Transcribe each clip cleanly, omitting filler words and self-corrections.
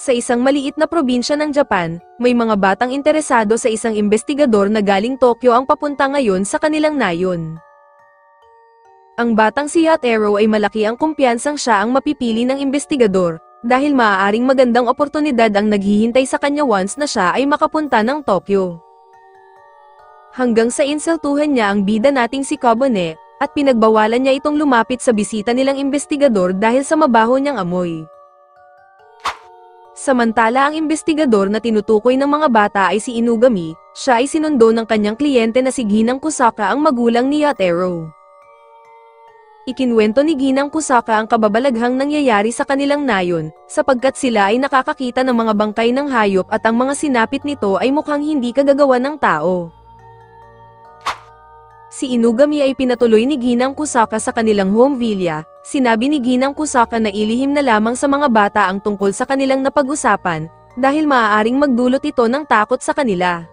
Sa isang maliit na probinsya ng Japan, may mga batang interesado sa isang investigador na galing Tokyo ang papunta ngayon sa kanilang nayon. Ang batang si Yatero ay malaki ang kumpiyansang siya ang mapipili ng investigador, dahil maaaring magandang oportunidad ang naghihintay sa kanya once na siya ay makapunta ng Tokyo. Hanggang sa insultuhan niya ang bida nating si Kobane, at pinagbawalan niya itong lumapit sa bisita nilang investigador dahil sa mabaho niyang amoy. Samantala ang investigador na tinutukoy ng mga bata ay si Inugami, siya ay sinundo ng kanyang kliyente na si Ginang Kusaka ang magulang ni Yatero. Ikinwento ni Ginang Kusaka ang kababalaghang nangyayari sa kanilang nayon, sapagkat sila ay nakakakita ng mga bangkay ng hayop at ang mga sinapit nito ay mukhang hindi kagagawa ng tao. Si Inugami ay pinatuloy ni Ginang Kusaka sa kanilang home villa. Sinabi ni Ginang Kusaka na ilihim na lamang sa mga bata ang tungkol sa kanilang napag-usapan, dahil maaaring magdulot ito ng takot sa kanila.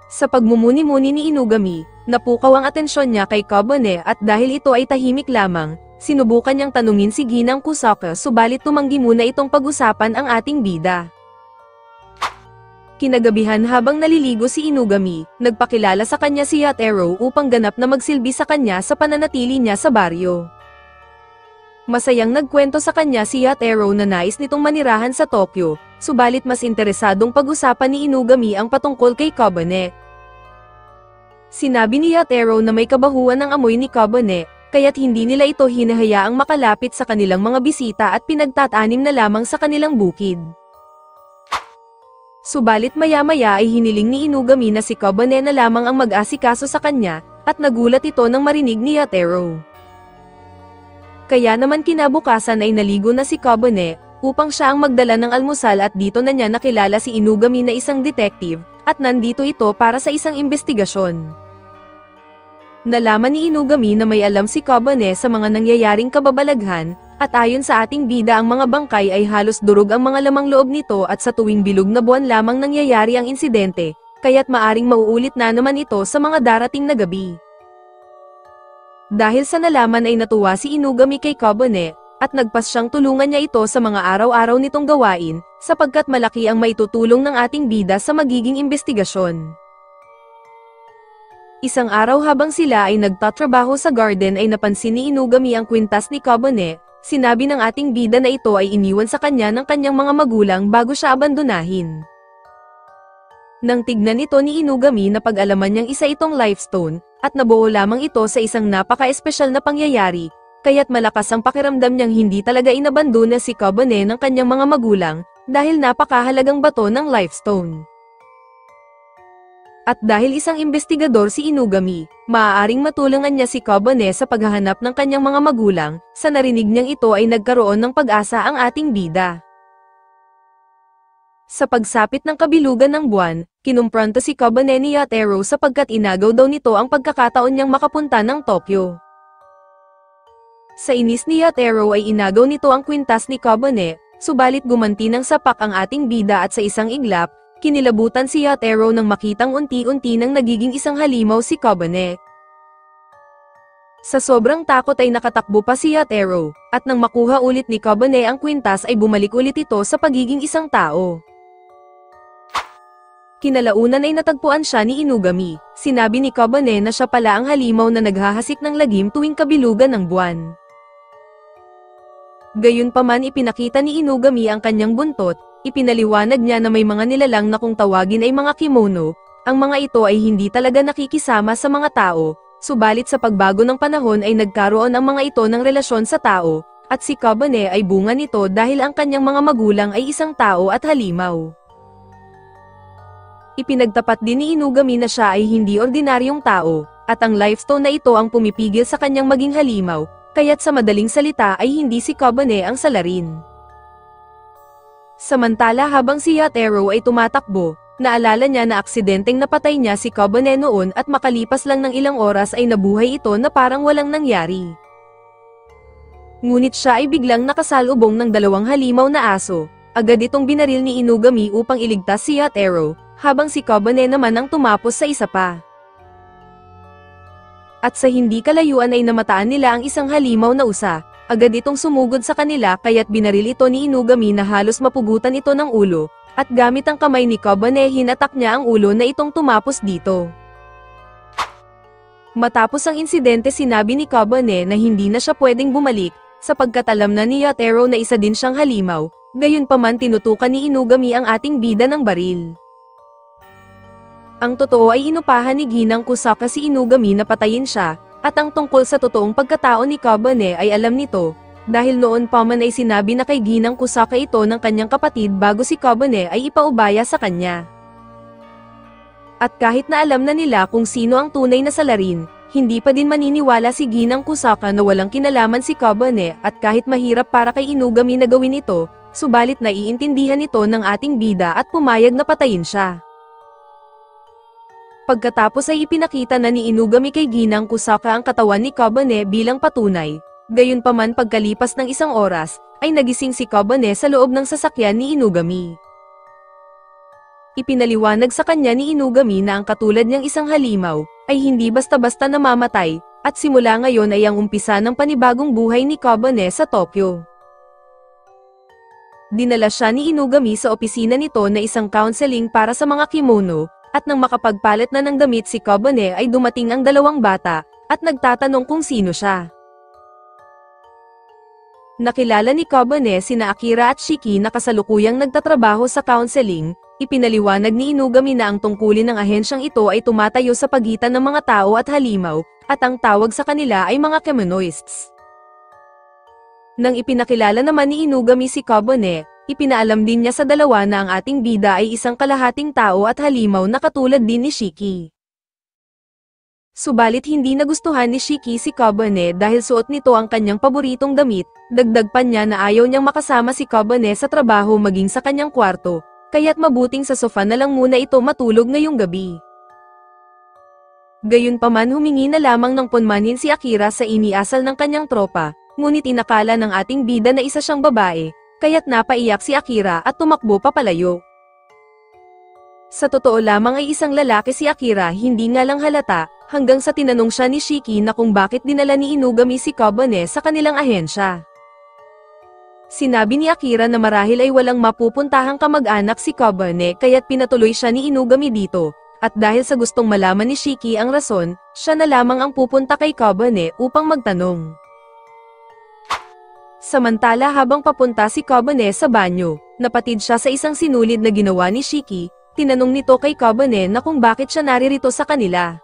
Sa pagmumuni-muni ni Inugami, napukaw ang atensyon niya kay Kobane at dahil ito ay tahimik lamang, sinubukan niyang tanungin si Ginang Kusaka subalit tumanggi muna itong pag-usapan ang ating bida. Kinagabihan habang naliligo si Inugami, nagpakilala sa kanya si Yatero upang ganap na magsilbi sa kanya sa pananatili niya sa baryo. Masayang nagkwento sa kanya si Yatero na nais nitong manirahan sa Tokyo, subalit mas interesadong pag-usapan ni Inugami ang patungkol kay Kobane. Sinabi ni Yatero na may kabahuan ng amoy ni Kobane, kaya't hindi nila ito hinahayaang makalapit sa kanilang mga bisita at pinagtatanim na lamang sa kanilang bukid. Subalit maya-maya ay hiniling ni Inugami na si Kobane na lamang ang mag-asikaso sa kanya, at nagulat ito nang marinig ni Yatero. Kaya naman kinabukasan ay naligo na si Kobane, upang siya ang magdala ng almusal at dito na niya nakilala si Inugami na isang detective, at nandito ito para sa isang investigasyon. Nalaman ni Inugami na may alam si Kobane sa mga nangyayaring kababalaghan, at ayon sa ating bida ang mga bangkay ay halos durog ang mga lamang loob nito at sa tuwing bilog na buwan lamang nangyayari ang insidente, kaya't maaring mauulit na naman ito sa mga darating na gabi. Dahil sa nalaman ay natuwa si Inugami kay Kobane, at nagpas siyang tulungan niya ito sa mga araw-araw nitong gawain, sapagkat malaki ang maitutulong ng ating bida sa magiging investigasyon. Isang araw habang sila ay nagtatrabaho sa garden ay napansin ni Inugami ang kwintas ni Kobane. Sinabi ng ating bida na ito ay iniwan sa kanya ng kanyang mga magulang bago siya abandonahin. Nang tignan ito ni Inugami na pag-alaman niyang isa itong lifestone, at nabuo lamang ito sa isang napaka-espesyal na pangyayari, kaya't malakas ang pakiramdam niyang hindi talaga inabandona si Kobane ng kanyang mga magulang, dahil napakahalagang bato ng lifestone. At dahil isang investigador si Inugami, maaaring matulungan niya si Kobane sa paghahanap ng kanyang mga magulang, sa narinig niyang ito ay nagkaroon ng pag-asa ang ating bida. Sa pagsapit ng kabilugan ng buwan, kinumpronta si Kobane ni Yatero sapagkat inagaw daw nito ang pagkakataon niyang makapunta ng Tokyo. Sa inis ni Yatero ay inagaw nito ang kwintas ni Kobane, subalit gumanti ng sapak ang ating bida at sa isang iglap, kinilabutan si Yatero nang makitang unti-unti nang nagiging isang halimaw si Kobane. Sa sobrang takot ay nakatakbo pa si Yatero, at nang makuha ulit ni Kobane ang kwintas ay bumalik ulit ito sa pagiging isang tao. Kinalaunan ay natagpuan siya ni Inugami. Sinabi ni Kobane na siya pala ang halimaw na naghahasik ng lagim tuwing kabilugan ng buwan. Gayunpaman ipinakita ni Inugami ang kanyang buntot, ipinaliwanag niya na may mga nilalang na kung tawagin ay mga kimono, ang mga ito ay hindi talaga nakikisama sa mga tao, subalit sa pagbago ng panahon ay nagkaroon ang mga ito ng relasyon sa tao, at si Kobane ay bunga nito dahil ang kanyang mga magulang ay isang tao at halimaw. Ipinagtapat din ni Inugami na siya ay hindi ordinaryong tao, at ang lifestone na ito ang pumipigil sa kanyang maging halimaw, kaya't sa madaling salita ay hindi si Kobane ang salarin. Samantala habang si Yatero ay tumatakbo, naalala niya na aksidenteng napatay niya si Kobane noon at makalipas lang ng ilang oras ay nabuhay ito na parang walang nangyari. Ngunit siya ay biglang nakasalubong ng dalawang halimaw na aso, agad itong binaril ni Inugami upang iligtas si Yatero, habang si Kobane naman ang tumapos sa isa pa. At sa hindi kalayuan ay namataan nila ang isang halimaw na usa, agad itong sumugod sa kanila kaya't binaril ito ni Inugami na halos mapugutan ito ng ulo, at gamit ang kamay ni Kobane hinatak niya ang ulo na itong tumapos dito. Matapos ang insidente sinabi ni Kobane na hindi na siya pwedeng bumalik, sapagkat alam na ni Yatero na isa din siyang halimaw, gayunpaman tinutukan ni Inugami ang ating bida ng baril. Ang totoo ay inupahan ni Ginang Kusaka si Inugami na patayin siya, at ang tungkol sa totoong pagkatao ni Kobane ay alam nito, dahil noon pa man ay sinabi na kay Ginang Kusaka ito ng kanyang kapatid bago si Kobane ay ipaubaya sa kanya. At kahit na alam na nila kung sino ang tunay na salarin, hindi pa din maniniwala si Ginang Kusaka na walang kinalaman si Kobane at kahit mahirap para kay Inugami na gawin ito, subalit naiintindihan ito ng ating bida at pumayag na patayin siya. Pagkatapos ay ipinakita na ni Inugami kay Ginang Kusaka ang katawan ni Kobane bilang patunay, gayunpaman pagkalipas ng isang oras, ay nagising si Kobane sa loob ng sasakyan ni Inugami. Ipinaliwanag sa kanya ni Inugami na ang katulad niyang isang halimaw, ay hindi basta-basta namamatay, at simula ngayon ay ang umpisa ng panibagong buhay ni Kobane sa Tokyo. Dinala siya ni Inugami sa opisina nito na isang counseling para sa mga kimono, at nang makapagpalit na ng damit si Kobane ay dumating ang dalawang bata, at nagtatanong kung sino siya. Nakilala ni Kobane sina Akira at Shiki na kasalukuyang nagtatrabaho sa counseling, ipinaliwanag ni Inugami na ang tungkulin ng ahensyang ito ay tumatayo sa pagitan ng mga tao at halimaw, at ang tawag sa kanila ay mga kemonoists. Nang ipinakilala naman ni Inugami si Kobane, ipinaalam din niya sa dalawa na ang ating bida ay isang kalahating tao at halimaw na katulad din ni Shiki. Subalit hindi nagustuhan ni Shiki si Kobane dahil suot nito ang kanyang paboritong damit, dagdag pa niya na ayaw niyang makasama si Kobane sa trabaho maging sa kanyang kwarto, kaya't mabuting sa sofa na lang muna ito matulog ngayong gabi. Gayunpaman humingi na lamang ng punmanin si Akira sa iniasal ng kanyang tropa, ngunit inakala ng ating bida na isa siyang babae, kaya't napaiyak si Akira at tumakbo papalayo. Sa totoo lamang ay isang lalaki si Akira hindi nga lang halata, hanggang sa tinanong siya ni Shiki na kung bakit dinala ni Inugami si Kobane sa kanilang ahensya. Sinabi ni Akira na marahil ay walang mapupuntahang kamag-anak si Kobane kaya't pinatuloy siya ni Inugami dito, at dahil sa gustong malaman ni Shiki ang rason, siya na lamang ang pupunta kay Kobane upang magtanong. Samantala habang papunta si Kobane sa banyo, napatid siya sa isang sinulid na ginawa ni Shiki, tinanong nito kay Kobane na kung bakit siya naririto sa kanila.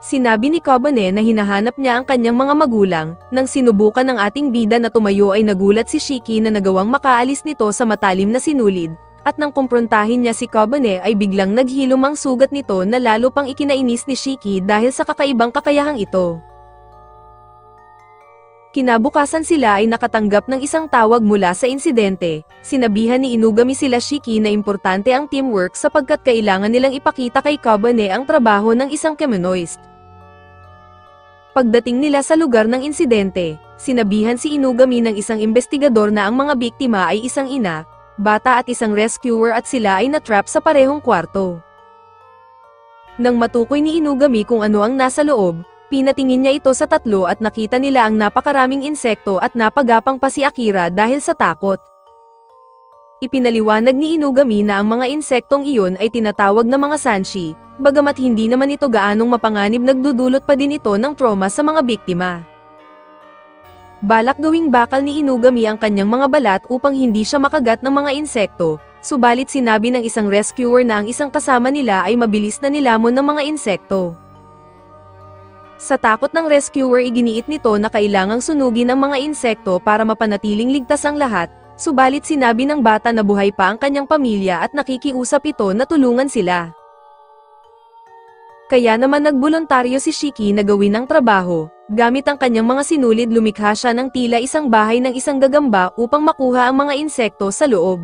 Sinabi ni Kobane na hinahanap niya ang kanyang mga magulang, nang sinubukan ng ating bida na tumayo ay nagulat si Shiki na nagawang makaalis nito sa matalim na sinulid, at nang kumprontahin niya si Kobane ay biglang naghilom ang sugat nito na lalo pang ikinainis ni Shiki dahil sa kakaibang kakayahang ito. Kinabukasan sila ay nakatanggap ng isang tawag mula sa insidente, sinabihan ni Inugami sila Shiki na importante ang teamwork sapagkat kailangan nilang ipakita kay Kobane ang trabaho ng isang kemonoist. Pagdating nila sa lugar ng insidente, sinabihan si Inugami ng isang investigador na ang mga biktima ay isang ina, bata at isang rescuer at sila ay natrap sa parehong kwarto. Nang matukoy ni Inugami kung ano ang nasa loob, pinatingin niya ito sa tatlo at nakita nila ang napakaraming insekto at napagapang pa si Akira dahil sa takot. Ipinaliwanag ni Inugami na ang mga insektong iyon ay tinatawag na mga sanshi, bagamat hindi naman ito gaanong mapanganib nagdudulot pa din ito ng trauma sa mga biktima. Balak gawing bakal ni Inugami ang kanyang mga balat upang hindi siya makagat ng mga insekto, subalit sinabi ng isang rescuer na ang isang kasama nila ay mabilis na nilamon ng mga insekto. Sa takot ng rescuer iginiit nito na kailangang sunugin ang mga insekto para mapanatiling ligtas ang lahat, subalit sinabi ng bata na buhay pa ang kanyang pamilya at nakikiusap ito na tulungan sila. Kaya naman nagboluntaryo si Shiki na gawin ang trabaho, gamit ang kanyang mga sinulid lumikha siya ng tila isang bahay ng isang gagamba upang makuha ang mga insekto sa loob.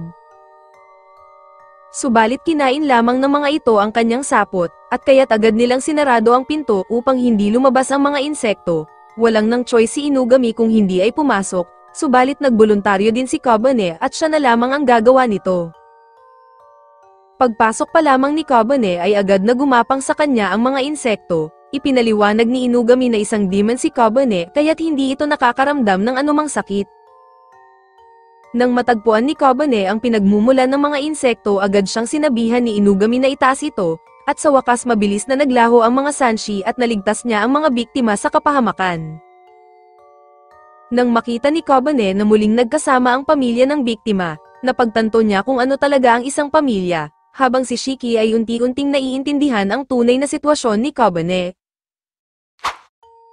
Subalit kinain lamang ng mga ito ang kanyang sapot, at kaya't agad nilang sinarado ang pinto upang hindi lumabas ang mga insekto. Walang nang choice si Inugami kung hindi ay pumasok, subalit nagboluntaryo din si Kobane at siya na lamang ang gagawa nito. Pagpasok pa lamang ni Kobane ay agad na gumapang sa kanya ang mga insekto, Ipinaliwanag ni Inugami na isang demon si Kobane kaya't hindi ito nakakaramdam ng anumang sakit. Nang matagpuan ni Kobane ang pinagmumulan ng mga insekto, agad siyang sinabihan ni Inugami na itaas ito, at sa wakas mabilis na naglaho ang mga sanshi at naligtas niya ang mga biktima sa kapahamakan. Nang makita ni Kobane na muling nagkasama ang pamilya ng biktima, napagtanto niya kung ano talaga ang isang pamilya, habang si Shiki ay unti-unting naiintindihan ang tunay na sitwasyon ni Kobane.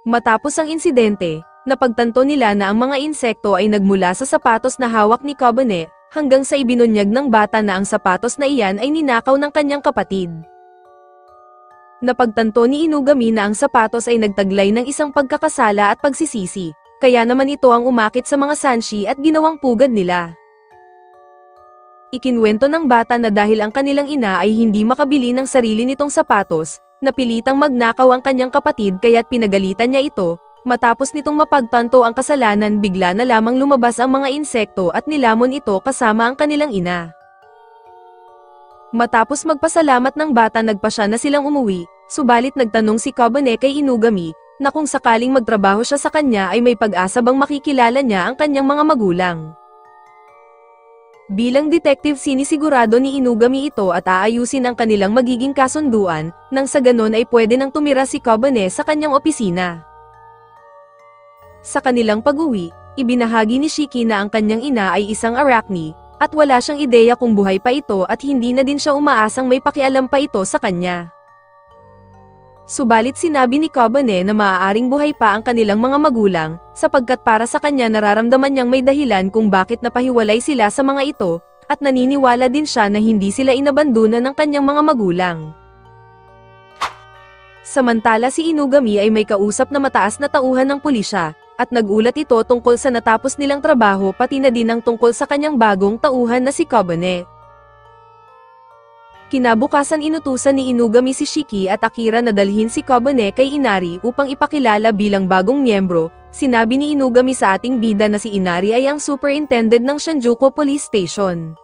Matapos ang insidente, napagtanto nila na ang mga insekto ay nagmula sa sapatos na hawak ni Kobane, hanggang sa ibinunyag ng bata na ang sapatos na iyan ay ninakaw ng kanyang kapatid. Napagtanto ni Inugami na ang sapatos ay nagtaglay ng isang pagkakasala at pagsisisi, kaya naman ito ang umakit sa mga sanshi at ginawang pugad nila. Ikinwento ng bata na dahil ang kanilang ina ay hindi makabili ng sarili nitong sapatos, napilitang magnakaw ang kanyang kapatid kaya't pinagalitan niya ito. Matapos nitong mapagtanto ang kasalanan, bigla na lamang lumabas ang mga insekto at nilamon ito kasama ang kanilang ina. Matapos magpasalamat ng bata, nagpasya na silang umuwi, subalit nagtanong si Kobane kay Inugami, na kung sakaling magtrabaho siya sa kanya ay may pag-asa bang makikilala niya ang kanyang mga magulang. Bilang detective, sinisigurado ni Inugami ito at aayusin ang kanilang magiging kasunduan, nang sa ganon ay pwede nang tumira si Kobane sa kanyang opisina. Sa kanilang pag-uwi, ibinahagi ni Shiki na ang kanyang ina ay isang arachne, at wala siyang ideya kung buhay pa ito at hindi na din siya umaasang may pakialam pa ito sa kanya. Subalit sinabi ni Kobane na maaaring buhay pa ang kanilang mga magulang, sapagkat para sa kanya nararamdaman niyang may dahilan kung bakit napahiwalay sila sa mga ito, at naniniwala din siya na hindi sila inabandunan ng kanyang mga magulang. Samantala si Inugami ay may kausap na mataas na tauhan ng pulisya, at nagulat ito tungkol sa natapos nilang trabaho pati na din ang tungkol sa kanyang bagong tauhan na si Kobane. Kinabukasan inutusan ni Inugami si Shiki at Akira na dalhin si Kobane kay Inari upang ipakilala bilang bagong miyembro. Sinabi ni Inugami sa ating bida na si Inari ay ang superintendent ng Shinjuku Police Station.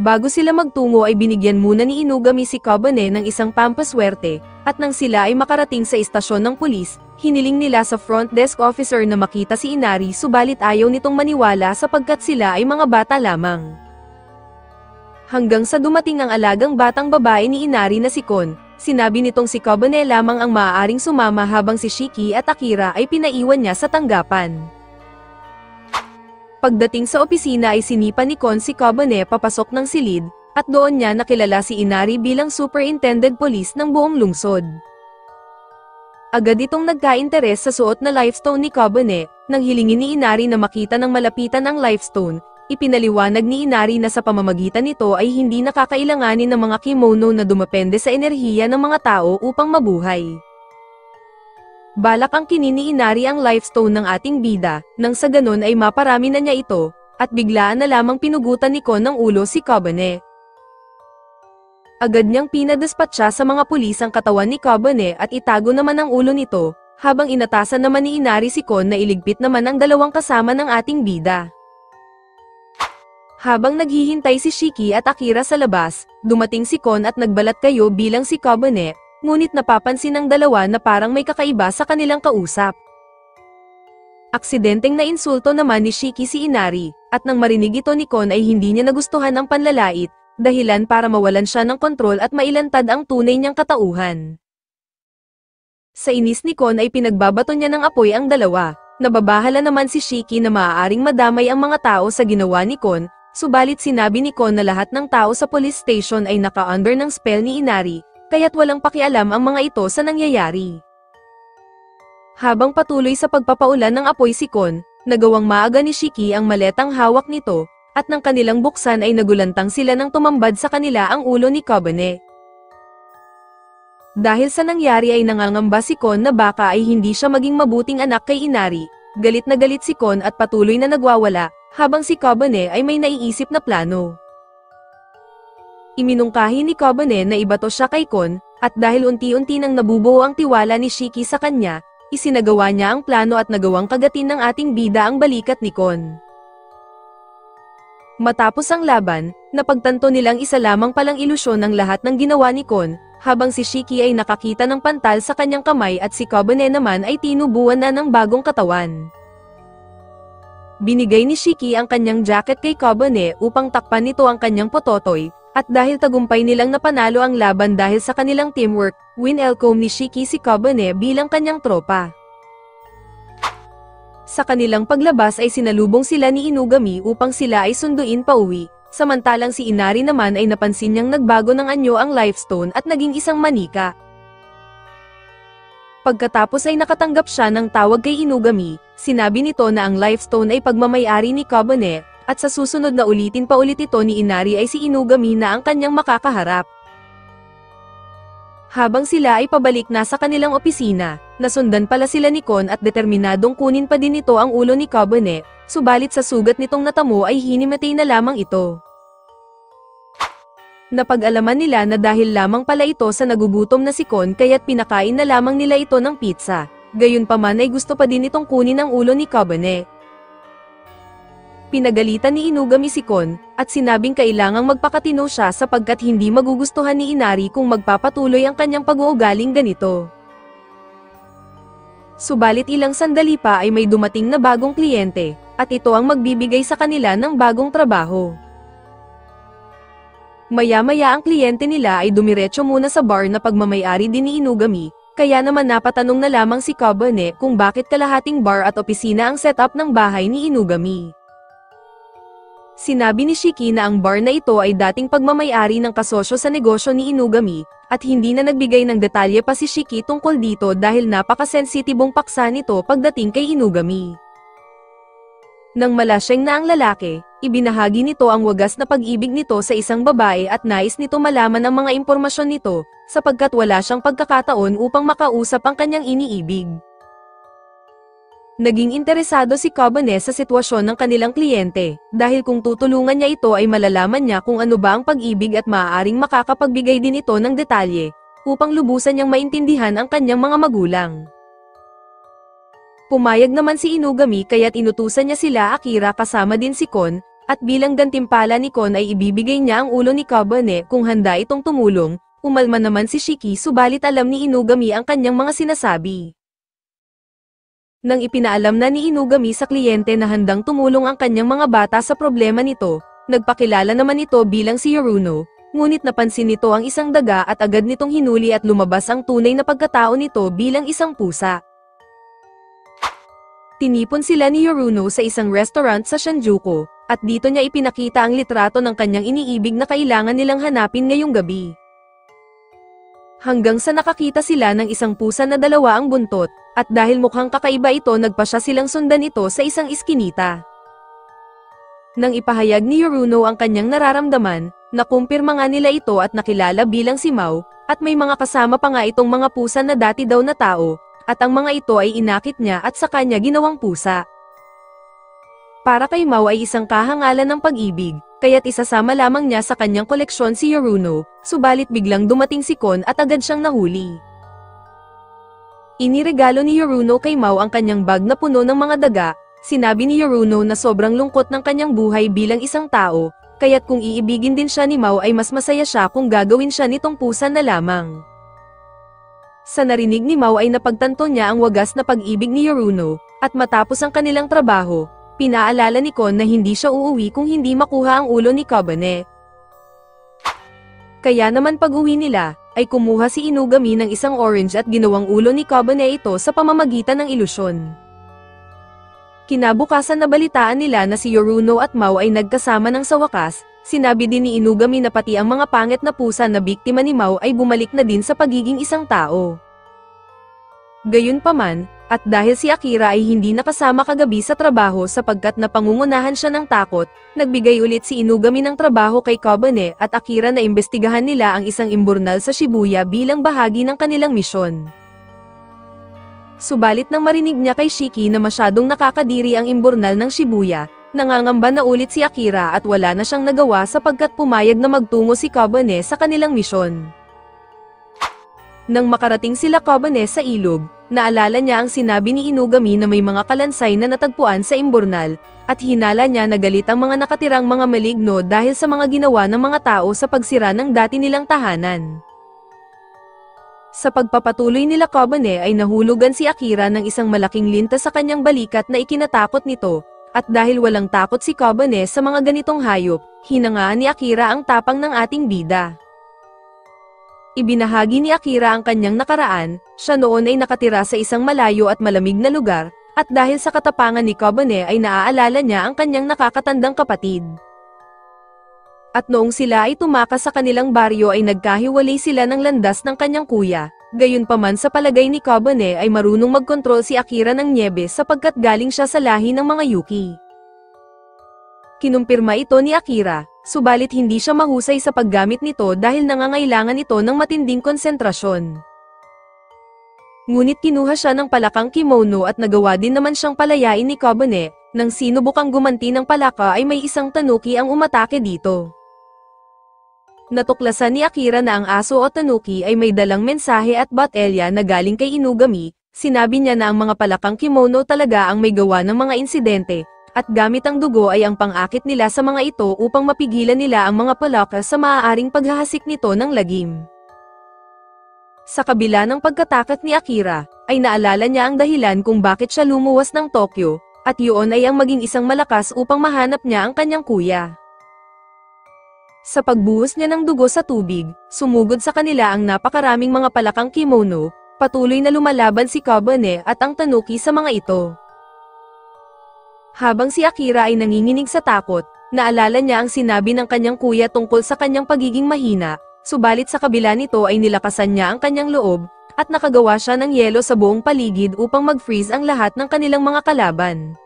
Bago sila magtungo ay binigyan muna ni Inugami si Kobane ng isang pampaswerte, at nang sila ay makarating sa istasyon ng pulis, hiniling nila sa front desk officer na makita si Inari, subalit ayaw nitong maniwala sapagkat sila ay mga bata lamang. Hanggang sa dumating ang alagang batang babae ni Inari na si Kon, sinabi nitong si Kobane lamang ang maaaring sumama habang si Shiki at Akira ay pinaiwan niya sa tanggapan. Pagdating sa opisina ay sinipa ni Kon si Kobane papasok ng silid, at doon niya nakilala si Inari bilang superintendent police ng buong lungsod. Agad itong nagka-interes sa suot na lifestone ni Kobane, nang hilingin ni Inari na makita ng malapitan ang lifestone. Ipinaliwanag ni Inari na sa pamamagitan nito ay hindi nakakailanganin ng mga kimono na dumepende sa enerhiya ng mga tao upang mabuhay. Balak ang kinin ni Inari ang lifestone ng ating bida, nang sa ganon ay maparami na niya ito, at biglaan na lamang pinugutan ni Kon ng ulo si Kobane. Agad niyang pinadispatcha sa mga pulis ang katawan ni Kobane at itago naman ang ulo nito, habang inatasan naman ni Inari si Kon na iligpit naman ang dalawang kasama ng ating bida. Habang naghihintay si Shiki at Akira sa labas, dumating si Kon at nagbalat kayo bilang si Kobane, ngunit napapansin ng dalawa na parang may kakaiba sa kanilang kausap. Aksidenteng nainsulto naman ni Shiki si Inari, at nang marinig ito ni Kon ay hindi niya nagustuhan ang panlalait, dahilan para mawalan siya ng kontrol at mailantad ang tunay niyang katauhan. Sa inis ni Kon ay pinagbabato niya ng apoy ang dalawa. Nababahala naman si Shiki na maaaring madamay ang mga tao sa ginawa ni Kon, subalit sinabi ni Kon na lahat ng tao sa police station ay naka-under ng spell ni Inari, kaya't walang pakialam ang mga ito sa nangyayari. Habang patuloy sa pagpapaulan ng apoy si Kon, nagawang maaga ni Shiki ang maletang hawak nito, at nang kanilang buksan ay nagulantang sila nang tumambad sa kanila ang ulo ni Kobane. Dahil sa nangyari ay nangangamba si Kon na baka ay hindi siya maging mabuting anak kay Inari, galit na galit si Kon at patuloy na nagwawala, habang si Kobane ay may naiisip na plano. Iminungkahi ni Kobane na ibato siya kay Kon, at dahil unti-unti nang nabubuo ang tiwala ni Shiki sa kanya, isinagawa niya ang plano at nagawang kagatin ng ating bida ang balikat ni Kon. Matapos ang laban, napagtanto nilang isa lamang palang ilusyon ng lahat ng ginawa ni Kon, habang si Shiki ay nakakita ng pantal sa kanyang kamay at si Kobane naman ay tinubuan na ng bagong katawan. Binigay ni Shiki ang kanyang jacket kay Kobane upang takpan nito ang kanyang pototoy, at dahil tagumpay nilang napanalo ang laban dahil sa kanilang teamwork, winelcome ni Shiki si Kobane bilang kanyang tropa. Sa kanilang paglabas ay sinalubong sila ni Inugami upang sila ay sunduin pauwi, samantalang si Inari naman ay napansin niyang nagbago ng anyo ang Lifestone at naging isang manika. Pagkatapos ay nakatanggap siya ng tawag kay Inugami, sinabi nito na ang Lifestone ay pagmamay-ari ni Kobane, at sa susunod na ulitin pa ulit ito ni Inari ay si Inugami na ang kanyang makakaharap. Habang sila ay pabalik na sa kanilang opisina, nasundan pala sila ni Kon at determinadong kunin pa din nito ang ulo ni Kobane, subalit sa sugat nitong natamo ay hinimatay na lamang ito. Napag-alaman nila na dahil lamang pala ito sa nagugutom na si Kon kaya't pinakain na lamang nila ito ng pizza, gayunpaman ay gusto pa din itong kunin ang ulo ni Kobane. Pinagalitan ni Inugami si Kon, at sinabing kailangang magpakatino siya sapagkat hindi magugustuhan ni Inari kung magpapatuloy ang kanyang pag-uugaling ganito. Subalit ilang sandali pa ay may dumating na bagong kliyente, at ito ang magbibigay sa kanila ng bagong trabaho. Maya-maya ang kliyente nila ay dumiretso muna sa bar na pagmamay-ari din ni Inugami, kaya naman napatanong na lamang si Kobane kung bakit kalahating bar at opisina ang setup ng bahay ni Inugami. Sinabi ni Shiki na ang bar na ito ay dating pagmamay-ari ng kasosyo sa negosyo ni Inugami, at hindi na nagbigay ng detalye pa si Shiki tungkol dito dahil napakasensitibong paksa nito pagdating kay Inugami. Nang malasyeng na ang lalaki, ibinahagi nito ang wagas na pag-ibig nito sa isang babae at nais nito malaman ang mga impormasyon nito, sapagkat wala siyang pagkakataon upang makausap ang kanyang iniibig. Naging interesado si Kobane sa sitwasyon ng kanilang kliyente, dahil kung tutulungan niya ito ay malalaman niya kung ano ba ang pag-ibig at maaaring makakapagbigay din ito ng detalye, upang lubusan niyang maintindihan ang kanyang mga magulang. Pumayag naman si Inugami kaya't inutusan niya sila Akira kasama din si Kon, at bilang gantimpala ni Kon ay ibibigay niya ang ulo ni Kobane kung handa itong tumulong. Umalma naman si Shiki subalit alam ni Inugami ang kanyang mga sinasabi. Nang ipinaalam na ni Inugami sa kliyente na handang tumulong ang kanyang mga bata sa problema nito, nagpakilala naman ito bilang si Yoruno, ngunit napansin nito ang isang daga at agad nitong hinuli at lumabas ang tunay na pagkatao nito bilang isang pusa. Tinipon sila ni Yoruno sa isang restaurant sa Shinjuku, at dito niya ipinakita ang litrato ng kanyang iniibig na kailangan nilang hanapin ngayong gabi. Hanggang sa nakakita sila ng isang pusa na dalawa ang buntot, at dahil mukhang kakaiba ito nagpasya silang sundan ito sa isang iskinita. Nang ipahayag ni Yoruno ang kanyang nararamdaman, nakumpirma nga nila ito at nakilala bilang si Mao, at may mga kasama pa nga itong mga pusa na dati daw na tao, at ang mga ito ay inakit niya at sa kanya ginawang pusa. Para kay Mao ay isang kahangalan ng pag-ibig, kaya't isasama lamang niya sa kanyang koleksyon si Yoruno, subalit biglang dumating si Kon at agad siyang nahuli. Iniregalo ni Yoruno kay Mao ang kanyang bag na puno ng mga daga. Sinabi ni Yoruno na sobrang lungkot ng kanyang buhay bilang isang tao, kaya't kung iibigin din siya ni Mao ay mas masaya siya kung gagawin siya nitong pusa na lamang. Sa narinig ni Mao ay napagtanto niya ang wagas na pag-ibig ni Yoruno, at matapos ang kanilang trabaho, pinaalala ni Kon na hindi siya uuwi kung hindi makuha ang ulo ni Kobane. Kaya naman pag-uwi nila, ay kumuha si Inugami ng isang orange at ginawang ulo ni Kobane ito sa pamamagitan ng ilusyon. Kinabukasan na balitaan nila na si Yoruno at Mao ay nagkasama ng sa wakas, sinabi din ni Inugami na pati ang mga pangit na pusa na biktima ni Mao ay bumalik na din sa pagiging isang tao. Gayunpaman, at dahil si Akira ay hindi nakasama kagabi sa trabaho sapagkat napangungunahan siya ng takot, nagbigay ulit si Inugami ng trabaho kay Kobane at Akira na imbestigahan nila ang isang imburnal sa Shibuya bilang bahagi ng kanilang misyon. Subalit nang marinig niya kay Shiki na masyadong nakakadiri ang imburnal ng Shibuya, nangangamba na ulit si Akira at wala na siyang nagawa sapagkat pumayag na magtungo si Kobane sa kanilang misyon. Nang makarating sila Kobane sa ilog, naalala niya ang sinabi ni Inugami na may mga kalansay na natagpuan sa imburnal, at hinala niya na galit ang mga nakatirang mga maligno dahil sa mga ginawa ng mga tao sa pagsira ng dati nilang tahanan. Sa pagpapatuloy nila Kobane ay nahulugan si Akira ng isang malaking linta sa kanyang balikat na ikinatakot nito, at dahil walang takot si Kobane sa mga ganitong hayop, hinangaan ni Akira ang tapang ng ating bida. Ibinahagi ni Akira ang kanyang nakaraan, siya noon ay nakatira sa isang malayo at malamig na lugar, at dahil sa katapangan ni Kobane ay naaalala niya ang kanyang nakakatandang kapatid. At noong sila ay tumakas sa kanilang baryo ay nagkahiwalay sila ng landas ng kanyang kuya, gayunpaman sa palagay ni Kobane ay marunong magkontrol si Akira ng nyebe sapagkat galing siya sa lahi ng mga Yuki. Kinumpirma ito ni Akira, subalit hindi siya mahusay sa paggamit nito dahil nangangailangan ito ng matinding konsentrasyon. Ngunit kinuha siya ng palakang kimono at nagawa din naman siyang palayain ni Kobane, nang sinubukang gumanti ng palaka ay may isang tanuki ang umatake dito. Natuklasan ni Akira na ang aso o tanuki ay may dalang mensahe at botelya na galing kay Inugami, sinabi niya na ang mga palakang kimono talaga ang may gawa ng mga insidente, at gamit ang dugo ay ang pang-akit nila sa mga ito upang mapigilan nila ang mga palaka sa maaaring paghahasik nito ng lagim. Sa kabila ng pagkatakot ni Akira, ay naalala niya ang dahilan kung bakit siya lumuwas ng Tokyo, at yun ay ang maging isang malakas upang mahanap niya ang kanyang kuya. Sa pagbuhos niya ng dugo sa tubig, sumugod sa kanila ang napakaraming mga palakang kimono, patuloy na lumalaban si Kobane at ang tanuki sa mga ito. Habang si Akira ay nanginginig sa takot, naalala niya ang sinabi ng kanyang kuya tungkol sa kanyang pagiging mahina, subalit sa kabila nito ay nilakasan niya ang kanyang loob, at nakagawa siya ng yelo sa buong paligid upang mag-freeze ang lahat ng kanilang mga kalaban.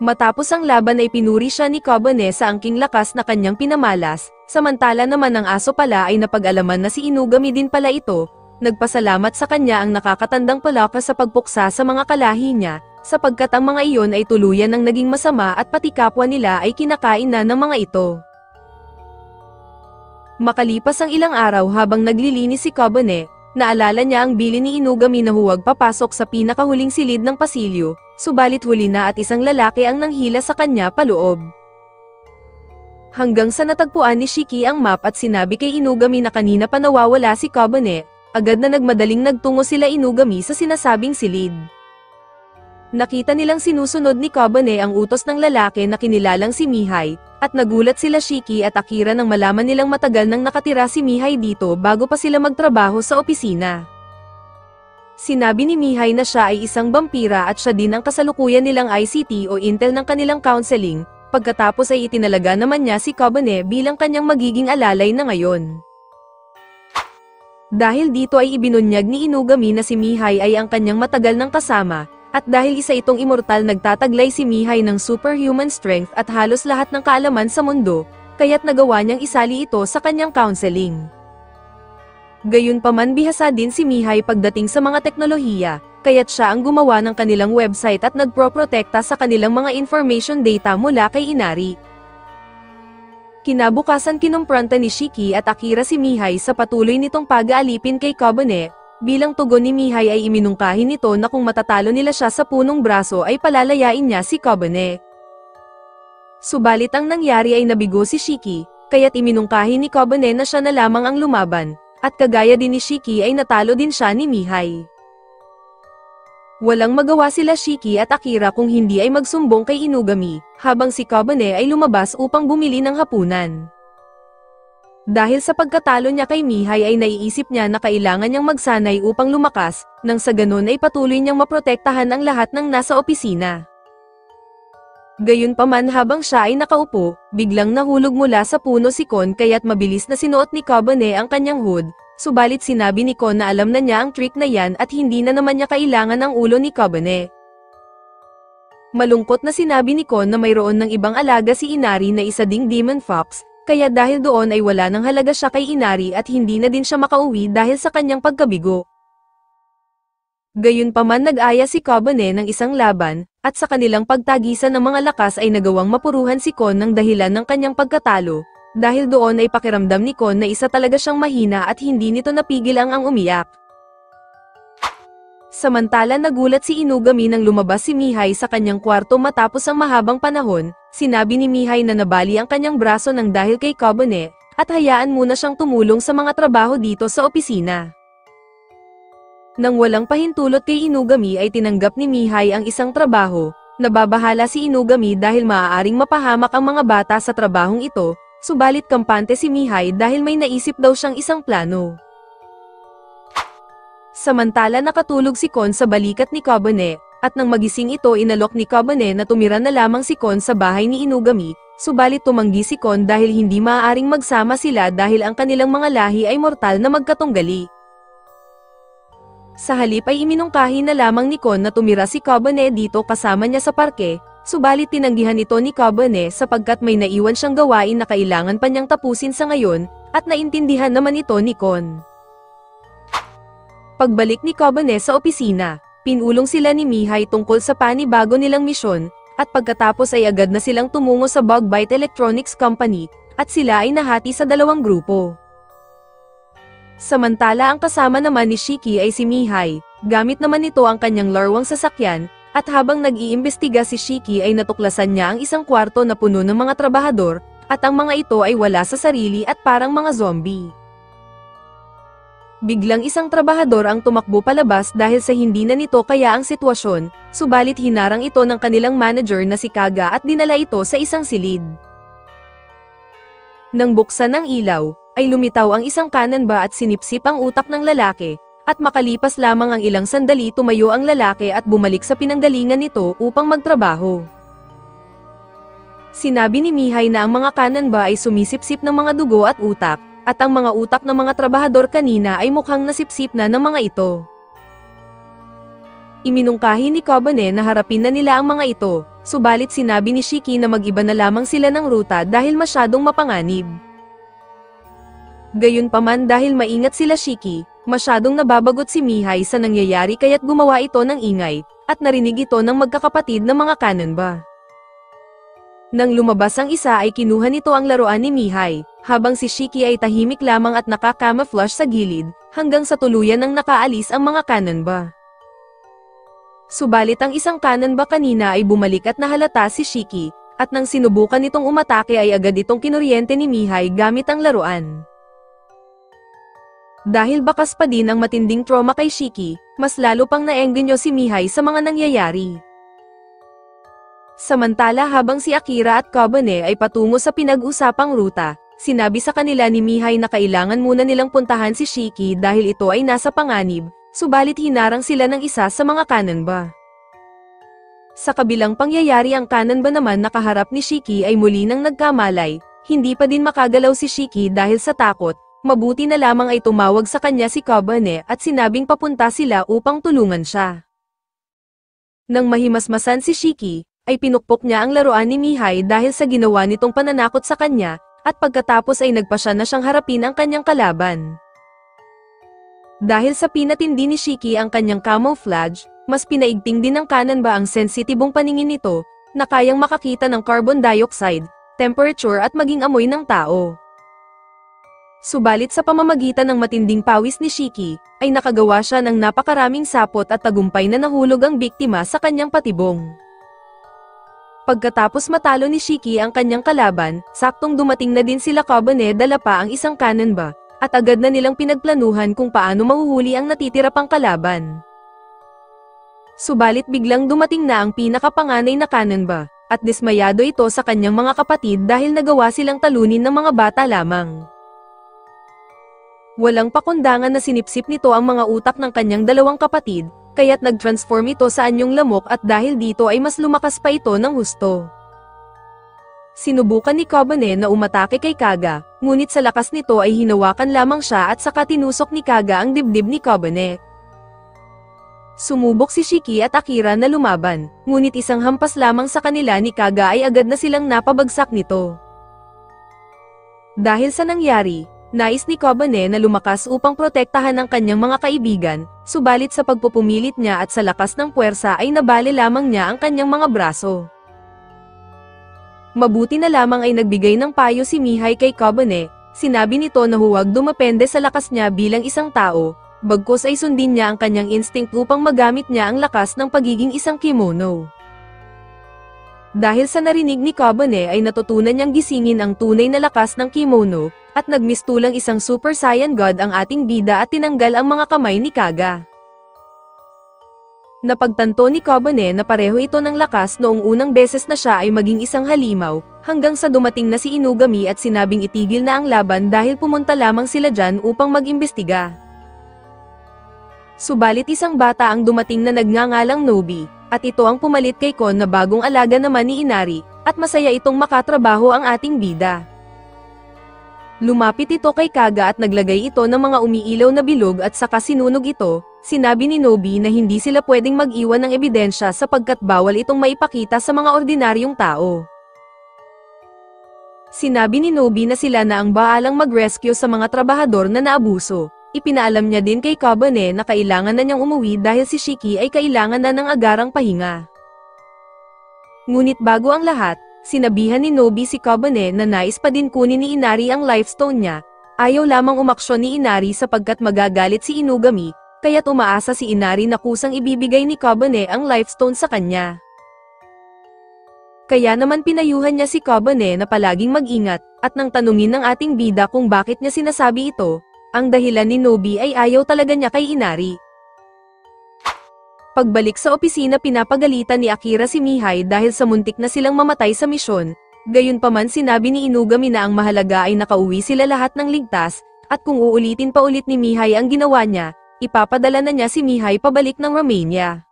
Matapos ang laban ay pinuri siya ni Kobane sa angking lakas na kanyang pinamalas, samantala naman ang aso pala ay napag-alaman na si Inugami din pala ito, nagpasalamat sa kanya ang nakakatandang palaka sa pagpuksa sa mga kalahi niya, sapagkat ang mga iyon ay tuluyan ng naging masama at pati kapwa nila ay kinakain na ng mga ito. Makalipas ang ilang araw habang naglilinis si Kobane, naalala niya ang bilin ni Inugami na huwag papasok sa pinakahuling silid ng pasilyo, subalit huli na at isang lalaki ang nanghila sa kanya paloob. Hanggang sa natagpuan ni Shiki ang map at sinabi kay Inugami na kanina pa nawawala si Kobane, agad na nagmadaling nagtungo sila Inugami sa sinasabing silid. Nakita nilang sinusunod ni Kobane ang utos ng lalaki na kinilalang si Mihai, at nagulat sila Shiki at Akira nang malaman nilang matagal nang nakatira si Mihai dito bago pa sila magtrabaho sa opisina. Sinabi ni Mihai na siya ay isang vampira at siya din ang kasalukuyan nilang ICT o intel ng kanilang counseling, pagkatapos ay itinalaga naman niya si Kobane bilang kanyang magiging alalay na ngayon. Dahil dito ay ibinunyag ni Inugami na si Mihai ay ang kanyang matagal ng kasama, at dahil isa itong immortal nagtataglay si Mihai ng superhuman strength at halos lahat ng kaalaman sa mundo, kaya't nagawa niyang isali ito sa kanyang counseling. Gayunpaman bihasa din si Mihai pagdating sa mga teknolohiya, kaya't siya ang gumawa ng kanilang website at nagproprotekta sa kanilang mga information data mula kay Inari. Kinabukasan kinumpronta ni Shiki at Akira si Mihai sa patuloy nitong pag-aalipin kay Kobane, bilang tugon ni Mihai ay iminungkahi nito na kung matatalo nila siya sa punong braso ay palalayain niya si Kobane. Subalit ang nangyari ay nabigo si Shiki, kaya't iminungkahi ni Kobane na siya na lamang ang lumaban, at kagaya din ni Shiki ay natalo din siya ni Mihai. Walang magawa sila Shiki at Akira kung hindi ay magsumbong kay Inugami, habang si Kobane ay lumabas upang bumili ng hapunan. Dahil sa pagkatalo niya kay Mihai ay naiisip niya na kailangan niyang magsanay upang lumakas, nang sa ganun ay patuloy niyang maprotektahan ang lahat ng nasa opisina. Gayunpaman habang siya ay nakaupo, biglang nahulog mula sa puno si Kon kaya't mabilis na sinuot ni Kobane ang kanyang hood, subalit sinabi ni Kon na alam na niya ang trick na yan at hindi na naman niya kailangan ang ulo ni Kobane. Malungkot na sinabi ni Kon na mayroon ng ibang alaga si Inari na isa ding demon fox, kaya dahil doon ay wala ng halaga siya kay Inari at hindi na din siya makauwi dahil sa kanyang pagkabigo. Gayunpaman nag-aya si Kobane ng isang laban, at sa kanilang pagtagisan ng mga lakas ay nagawang mapuruhan si Kon ng dahilan ng kanyang pagkatalo, dahil doon ay pakiramdam ni Kon na isa talaga siyang mahina at hindi nito napigil ang umiyak. Samantala nagulat si Inugami nang lumabas si Mihai sa kanyang kwarto matapos ang mahabang panahon, sinabi ni Mihai na nabali ang kanyang braso ng dahil kay Kobane, at hayaan muna siyang tumulong sa mga trabaho dito sa opisina. Nang walang pahintulot kay Inugami ay tinanggap ni Mihai ang isang trabaho. Nababahala si Inugami dahil maaaring mapahamak ang mga bata sa trabahong ito, subalit kampante si Mihai dahil may naisip daw siyang isang plano. Samantala nakatulog si Kon sa balikat ni Kobane, at nang magising ito inalok ni Kobane na tumira na lamang si Kon sa bahay ni Inugami, subalit tumanggi si Kon dahil hindi maaaring magsama sila dahil ang kanilang mga lahi ay mortal na magkatunggali. Sa halip ay iminungkahi na lamang ni Kon na tumira si Kobane dito kasama niya sa parke, subalit tinanggihan ito ni Kobane sapagkat may naiwan siyang gawain na kailangan pa niyang tapusin sa ngayon, at naintindihan naman ito ni Kon. Pagbalik ni Kobane sa opisina, pinulong sila ni Mihai tungkol sa panibago nilang misyon, at pagkatapos ay agad na silang tumungo sa Bugbite Electronics Company, at sila ay nahati sa dalawang grupo. Samantala ang kasama naman ni Shiki ay si Mihai, gamit naman nito ang kanyang larwang sasakyan, at habang nag-iimbestiga si Shiki ay natuklasan niya ang isang kwarto na puno ng mga trabahador, at ang mga ito ay wala sa sarili at parang mga zombie. Biglang isang trabahador ang tumakbo palabas dahil sa hindi na nito kaya ang sitwasyon, subalit hinarang ito ng kanilang manager na si Kaga at dinala ito sa isang silid. Nang buksan ang ilaw, ay lumitaw ang isang kananba at sinipsip ang utak ng lalaki, at makalipas lamang ang ilang sandali tumayo ang lalaki at bumalik sa pinanggalingan nito upang magtrabaho. Sinabi ni Mihai na ang mga kananba ay sumisipsip ng mga dugo at utak, at ang mga utak ng mga trabahador kanina ay mukhang nasipsip na ng mga ito. Iminungkahi ni Kobane na harapin na nila ang mga ito, subalit sinabi ni Shiki na mag-iba na lamang sila ng ruta dahil masyadong mapanganib. Gayunpaman dahil maingat sila Shiki, masyadong nababagot si Mihai sa nangyayari kaya't gumawa ito ng ingay, at narinig ito ng magkakapatid na mga kananba. Nang lumabas ang isa ay kinuha nito ang laruan ni Mihai, habang si Shiki ay tahimik lamang at nakaka-camouflage sa gilid, hanggang sa tuluyan nang nakaalis ang mga kananba. Subalit ang isang kananba kanina ay bumalik at nahalata si Shiki, at nang sinubukan nitong umatake ay agad itong kinuryente ni Mihai gamit ang laruan. Dahil bakas pa din ang matinding trauma kay Shiki, mas lalo pang naengganyo si Mihai sa mga nangyayari. Samantala habang si Akira at Kobane ay patungo sa pinag-usapang ruta, sinabi sa kanila ni Mihai na kailangan muna nilang puntahan si Shiki dahil ito ay nasa panganib, subalit hinarang sila ng isa sa mga kananba. Sa kabilang pangyayari ang kananba naman nakaharap ni Shiki ay muli nang nagkamalay, hindi pa din makagalaw si Shiki dahil sa takot. Mabuti na lamang ay tumawag sa kanya si Kobane at sinabing papunta sila upang tulungan siya. Nang mahimasmasan si Shiki, ay pinukpok niya ang laruan ni Mihai dahil sa ginawa nitong pananakot sa kanya, at pagkatapos ay nagpasya na siyang harapin ang kanyang kalaban. Dahil sa pinatindi ni Shiki ang kanyang camouflage, mas pinaigting din ng kananba ang sensitibong paningin nito, na kayang makakita ng carbon dioxide, temperature at maging amoy ng tao. Subalit sa pamamagitan ng matinding pawis ni Shiki, ay nakagawa siya ng napakaraming sapot at tagumpay na nahulog ang biktima sa kanyang patibong. Pagkatapos matalo ni Shiki ang kanyang kalaban, saktong dumating na din sila Kobane dala pa ang isang kananba, at agad na nilang pinagplanuhan kung paano mahuhuli ang natitira pang kalaban. Subalit biglang dumating na ang pinakapanganay na kananba, at dismayado ito sa kanyang mga kapatid dahil nagawa silang talunin ng mga bata lamang. Walang pakundangan na sinipsip nito ang mga utak ng kanyang dalawang kapatid, kaya't nag-transform ito sa anyong lamok at dahil dito ay mas lumakas pa ito ng husto. Sinubukan ni Kobane na umatake kay Kaga, ngunit sa lakas nito ay hinawakan lamang siya at saka tinusok ni Kaga ang dibdib ni Kobane. Sumubok si Shiki at Akira na lumaban, ngunit isang hampas lamang sa kanila ni Kaga ay agad na silang napabagsak nito. Dahil sa nangyari, nais ni Kobane na lumakas upang protektahan ang kanyang mga kaibigan, subalit sa pagpupumilit niya at sa lakas ng puwersa ay nabali lamang niya ang kanyang mga braso. Mabuti na lamang ay nagbigay ng payo si Mihai kay Kobane, sinabi nito na huwag dumepende sa lakas niya bilang isang tao, bagkus ay sundin niya ang kanyang instinct upang magamit niya ang lakas ng pagiging isang kimono. Dahil sa narinig ni Kobane ay natutunan niyang gisingin ang tunay na lakas ng kimono, at nagmistulang isang Super Saiyan God ang ating bida at tinanggal ang mga kamay ni Kaga. Napagtanto ni Kobane na pareho ito ng lakas noong unang beses na siya ay maging isang halimaw, hanggang sa dumating na si Inugami at sinabing itigil na ang laban dahil pumunta lamang sila dyan upang mag-imbestiga. Subalit isang bata ang dumating na nagngangalang Nobi, at ito ang pumalit kay Kon na bagong alaga naman ni Inari, at masaya itong makatrabaho ang ating bida. Lumapit ito kay Kaga at naglagay ito ng mga umiilaw na bilog at saka sinunog ito. Sinabi ni Nobi na hindi sila pwedeng mag-iwan ng ebidensya sapagkat bawal itong maipakita sa mga ordinaryong tao. Sinabi ni Nobi na sila na ang baalang mag-rescue sa mga trabahador na naabuso. Ipinaalam niya din kay Kobane na kailangan na niyang umuwi dahil si Shiki ay kailangan na ng agarang pahinga. Ngunit bago ang lahat, sinabihan ni Nobi si Kobane na nais pa din kunin ni Inari ang lifestone niya. Ayaw lamang umaksyon ni Inari sapagkat magagalit si Inugami, kaya't umaasa si Inari na kusang ibibigay ni Kobane ang lifestone sa kanya. Kaya naman pinayuhan niya si Kobane na palaging mag-ingat, at nang tanungin ng ating bida kung bakit niya sinasabi ito, ang dahilan ni Nobi ay ayaw talaga niya kay Inari. Pagbalik sa opisina pinapagalitan ni Akira si Mihai dahil sa muntik na silang mamatay sa misyon, gayunpaman sinabi ni Inugami na ang mahalaga ay nakauwi sila lahat ng ligtas, at kung uulitin pa ulit ni Mihai ang ginawa niya, ipapadala na niya si Mihai pabalik ng Romania.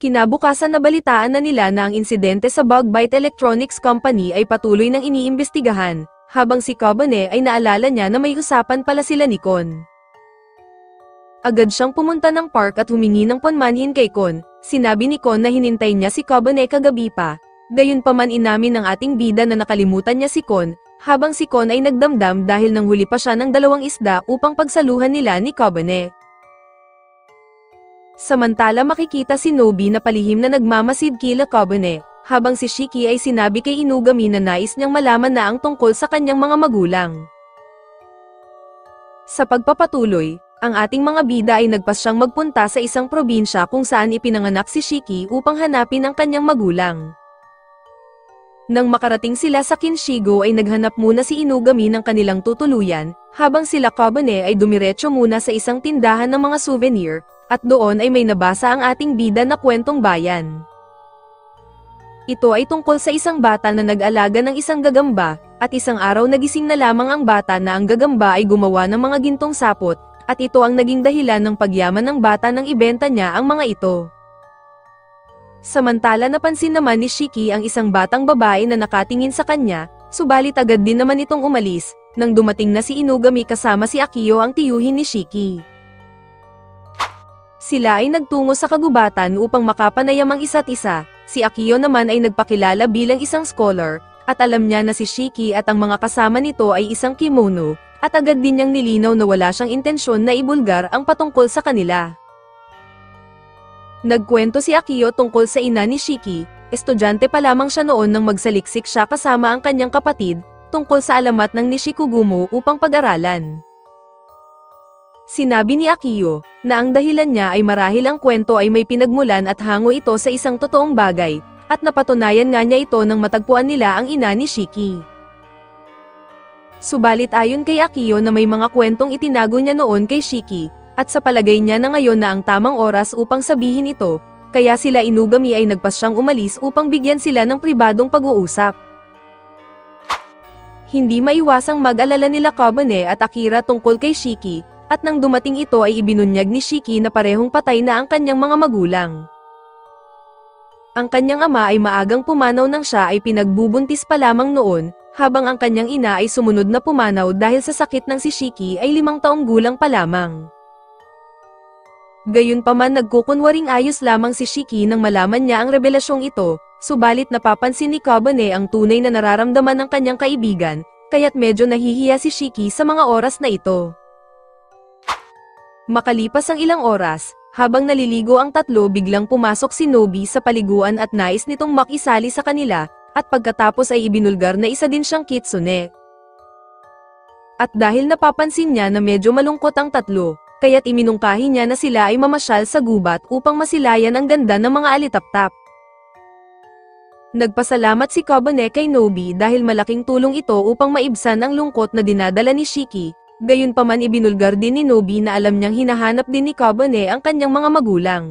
Kinabukasan nabalitaan na nila na ang insidente sa Bugbite Electronics Company ay patuloy nang iniimbestigahan, habang si Kobane ay naalala niya na may usapan pala sila ni Kon. Agad siyang pumunta ng park at humingi ng panmanhin kay Kon. Sinabi ni Kon na hinintay niya si Kobane kagabi pa, gayunpaman inamin ng ating bida na nakalimutan niya si Kon, habang si Kon ay nagdamdam dahil nanghuli pa siya ng 2 isda upang pagsaluhan nila ni Kobane. Samantala makikita si Nobi na palihim na nagmamasid kila Kobane, habang si Shiki ay sinabi kay Inugami na nais niyang malaman na ang tungkol sa kanyang mga magulang. Sa pagpapatuloy, ang ating mga bida ay nagpasyang magpunta sa isang probinsya kung saan ipinanganak si Shiki upang hanapin ang kanyang magulang. Nang makarating sila sa Kinshigo ay naghanap muna si Inugami ng kanilang tutuluyan, habang sila Kobane ay dumiretso muna sa isang tindahan ng mga souvenir, at doon ay may nabasa ang ating bida na kwentong bayan. Ito ay tungkol sa isang bata na nag-alaga ng isang gagamba, at isang araw nagising na lamang ang bata na ang gagamba ay gumawa ng mga gintong sapot, at ito ang naging dahilan ng pagyaman ng bata nang ibenta niya ang mga ito. Samantala napansin naman ni Shiki ang isang batang babae na nakatingin sa kanya, subalit agad din naman itong umalis, nang dumating na si Inugami kasama si Akio ang tiyuhin ni Shiki. Sila ay nagtungo sa kagubatan upang makapanayam ang isa't isa. Si Akio naman ay nagpakilala bilang isang scholar, at alam niya na si Shiki at ang mga kasama nito ay isang kimono, at agad din niyang nilinaw na wala siyang intensyon na ibulgar ang patungkol sa kanila. Nagkwento si Akio tungkol sa ina ni Shiki, estudyante pa lamang siya noon nang magsaliksik siya kasama ang kanyang kapatid, tungkol sa alamat ng Nishikugumo upang pag-aralan. Sinabi ni Akio, na ang dahilan niya ay marahil ang kwento ay may pinagmulan at hango ito sa isang totoong bagay, at napatunayan nga niya ito nang matagpuan nila ang ina ni Shiki. Subalit ayon kay Akio na may mga kwentong itinago niya noon kay Shiki, at sa palagay niya na ngayon na ang tamang oras upang sabihin ito, kaya sila Inugami ay nagpasyang umalis upang bigyan sila ng pribadong pag-uusap. Hindi maiwasang mag-alala nila Kobane at Akira tungkol kay Shiki, at nang dumating ito ay ibinunyag ni Shiki na parehong patay na ang kanyang mga magulang. Ang kanyang ama ay maagang pumanaw nang siya ay pinagbubuntis pa lamang noon, habang ang kanyang ina ay sumunod na pumanaw dahil sa sakit ng si Shiki ay 5 taong gulang pa lamang. Gayunpaman nagkukunwaring ayos lamang si Shiki nang malaman niya ang revelasyong ito, subalit napapansin ni Kobane ang tunay na nararamdaman ng kanyang kaibigan, kaya't medyo nahihiya si Shiki sa mga oras na ito. Makalipas ang ilang oras, habang naliligo ang tatlo biglang pumasok si Nobi sa paliguan at nais nitong makisali sa kanila, at pagkatapos ay ibinulgar na isa din siyang kitsune. At dahil napapansin niya na medyo malungkot ang tatlo, kaya't iminungkahi niya na sila ay mamasyal sa gubat upang masilayan ang ganda ng mga alitaptap. Nagpasalamat si Kobane kay Nobi dahil malaking tulong ito upang maibsan ang lungkot na dinadala ni Shiki, Gayunpaman ibinulgar din ni Nobi na alam niyang hinahanap din ni Kobane ang kanyang mga magulang.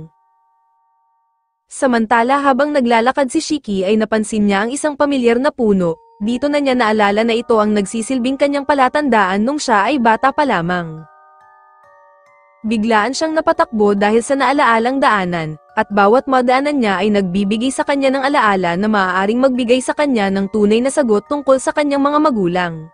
Samantala habang naglalakad si Shiki ay napansin niya ang isang pamilyar na puno, dito na niya naalala na ito ang nagsisilbing kanyang palatandaan nung siya ay bata pa lamang. Biglaan siyang napatakbo dahil sa naalaalang daanan, at bawat madaanan niya ay nagbibigay sa kanya ng alaala na maaaring magbigay sa kanya ng tunay na sagot tungkol sa kanyang mga magulang.